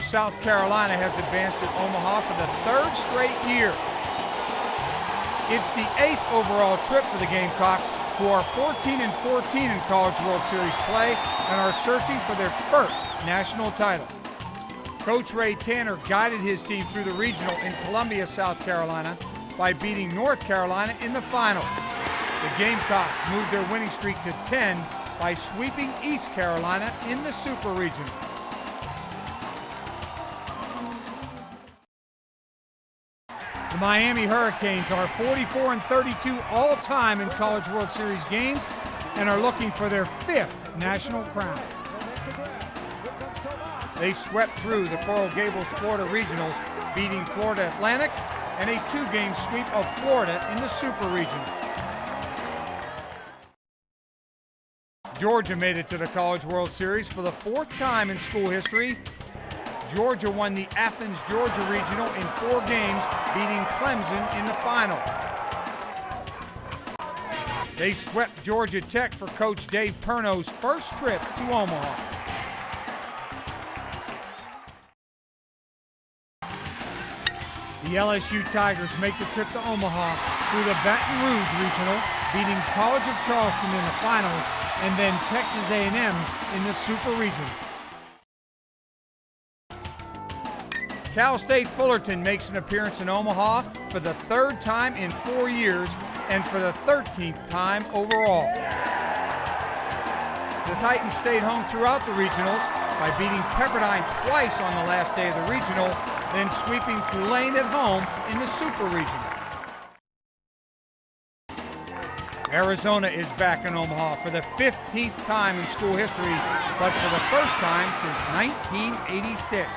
South Carolina has advanced at Omaha for the 3rd straight year. It's the 8th overall trip for the Gamecocks, who are 14-14 in College World Series play and are searching for their first national title. Coach Ray Tanner guided his team through the regional in Columbia, South Carolina by beating North Carolina in the finals. The Gamecocks moved their winning streak to 10 by sweeping East Carolina in the Super Regional. The Miami Hurricanes are 44-32 all-time in College World Series games and are looking for their 5th national crown. They swept through the Coral Gables Florida Regionals, beating Florida Atlantic and a 2-game sweep of Florida in the Super Regional. Georgia made it to the College World Series for the 4th time in school history. Georgia won the Athens, Georgia Regional in 4 games, beating Clemson in the final. They swept Georgia Tech for Coach Dave Perno's first trip to Omaha. The LSU Tigers make the trip to Omaha through the Baton Rouge Regional, beating College of Charleston in the finals, and then Texas A&M in the Super Regional. Cal State Fullerton makes an appearance in Omaha for the 3rd time in 4 years and for the 13th time overall. The Titans stayed home throughout the regionals by beating Pepperdine twice on the last day of the regional, then sweeping Tulane at home in the Super Regional. Arizona is back in Omaha for the 15th time in school history, but for the first time since 1986.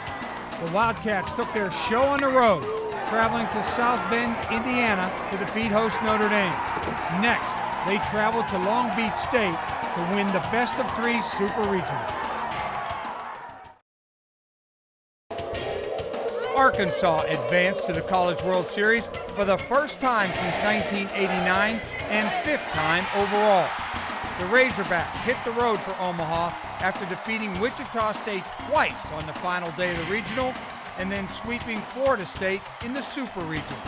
The Wildcats took their show on the road, traveling to South Bend, Indiana to defeat host Notre Dame. Next, they traveled to Long Beach State to win the best-of-3 Super Regional. Arkansas advanced to the College World Series for the first time since 1989 and 5th time overall. The Razorbacks hit the road for Omaha after defeating Wichita State twice on the final day of the regional and then sweeping Florida State in the Super Regional.